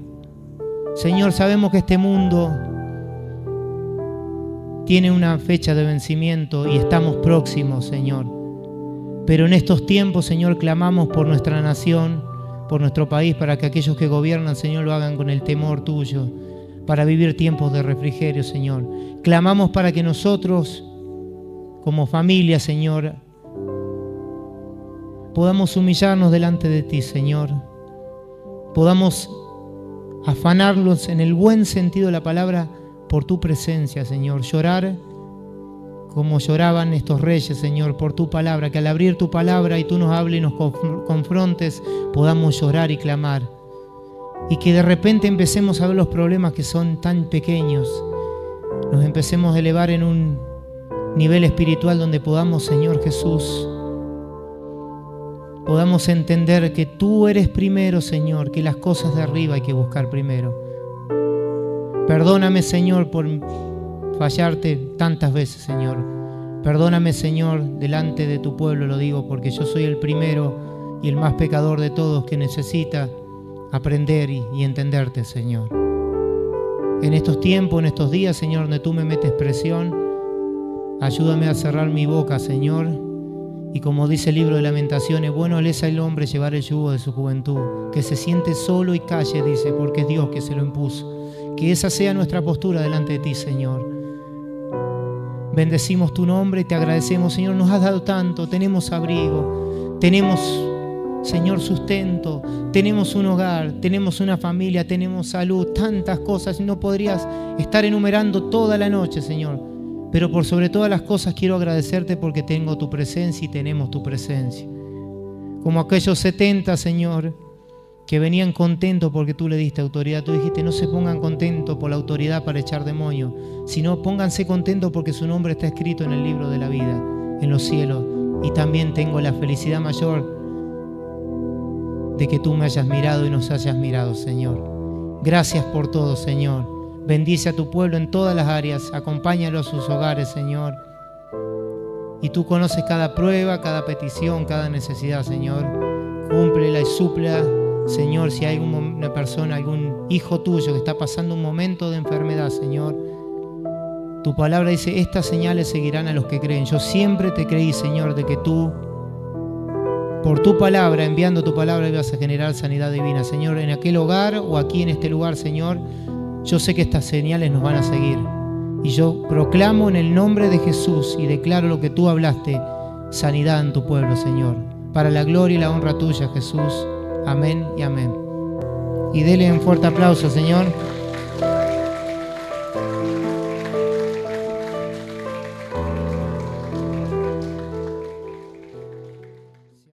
Señor, sabemos que este mundo tiene una fecha de vencimiento y estamos próximos, Señor. Pero en estos tiempos, Señor, clamamos por nuestra nación, por nuestro país, para que aquellos que gobiernan, Señor, lo hagan con el temor tuyo, para vivir tiempos de refrigerio, Señor. Clamamos para que nosotros, como familia, Señor, podamos humillarnos delante de ti, Señor. Podamos afanarnos en el buen sentido de la palabra por tu presencia, Señor. Llorar como lloraban estos reyes, Señor, por tu palabra. Que al abrir tu palabra y tú nos hables y nos confrontes, podamos llorar y clamar. Y que de repente empecemos a ver los problemas que son tan pequeños. Nos empecemos a elevar en un nivel espiritual donde podamos, Señor Jesús, podamos entender que tú eres primero, Señor, que las cosas de arriba hay que buscar primero. Perdóname, Señor, por fallarte tantas veces, Señor. Perdóname, Señor, delante de tu pueblo lo digo, porque yo soy el primero y el más pecador de todos que necesita aprender y entenderte, Señor. En estos tiempos, en estos días, Señor, donde tú me metes presión, ayúdame a cerrar mi boca, Señor. Y como dice el libro de Lamentaciones, bueno le es al hombre llevar el yugo de su juventud, que se siente solo y calle, dice, porque es Dios que se lo impuso. Que esa sea nuestra postura delante de ti, Señor. Bendecimos tu nombre y te agradecemos, Señor. Nos has dado tanto, tenemos abrigo, tenemos, Señor, sustento, tenemos un hogar, tenemos una familia, tenemos salud, tantas cosas. No podrías estar enumerando toda la noche, Señor. Pero por sobre todas las cosas quiero agradecerte porque tengo tu presencia y tenemos tu presencia. Como aquellos 70, Señor, que venían contentos porque tú le diste autoridad. Tú dijiste, no se pongan contentos por la autoridad para echar demonios, sino pónganse contentos porque su nombre está escrito en el libro de la vida, en los cielos. Y también tengo la felicidad mayor de que tú me hayas mirado y nos hayas mirado, Señor. Gracias por todo, Señor. Bendice a tu pueblo en todas las áreas. Acompáñalo a sus hogares, Señor. Y tú conoces cada prueba, cada petición, cada necesidad, Señor. Cúmplela y súplela, Señor, si hay una persona, algún hijo tuyo que está pasando un momento de enfermedad, Señor. Tu palabra dice, estas señales seguirán a los que creen. Yo siempre te creí, Señor, de que tú, por tu palabra, enviando tu palabra, ibas a generar sanidad divina. Señor, en aquel hogar o aquí en este lugar, Señor, yo sé que estas señales nos van a seguir. Y yo proclamo en el nombre de Jesús y declaro lo que tú hablaste, sanidad en tu pueblo, Señor. Para la gloria y la honra tuya, Jesús. Amén y amén. Y dele un fuerte aplauso, Señor.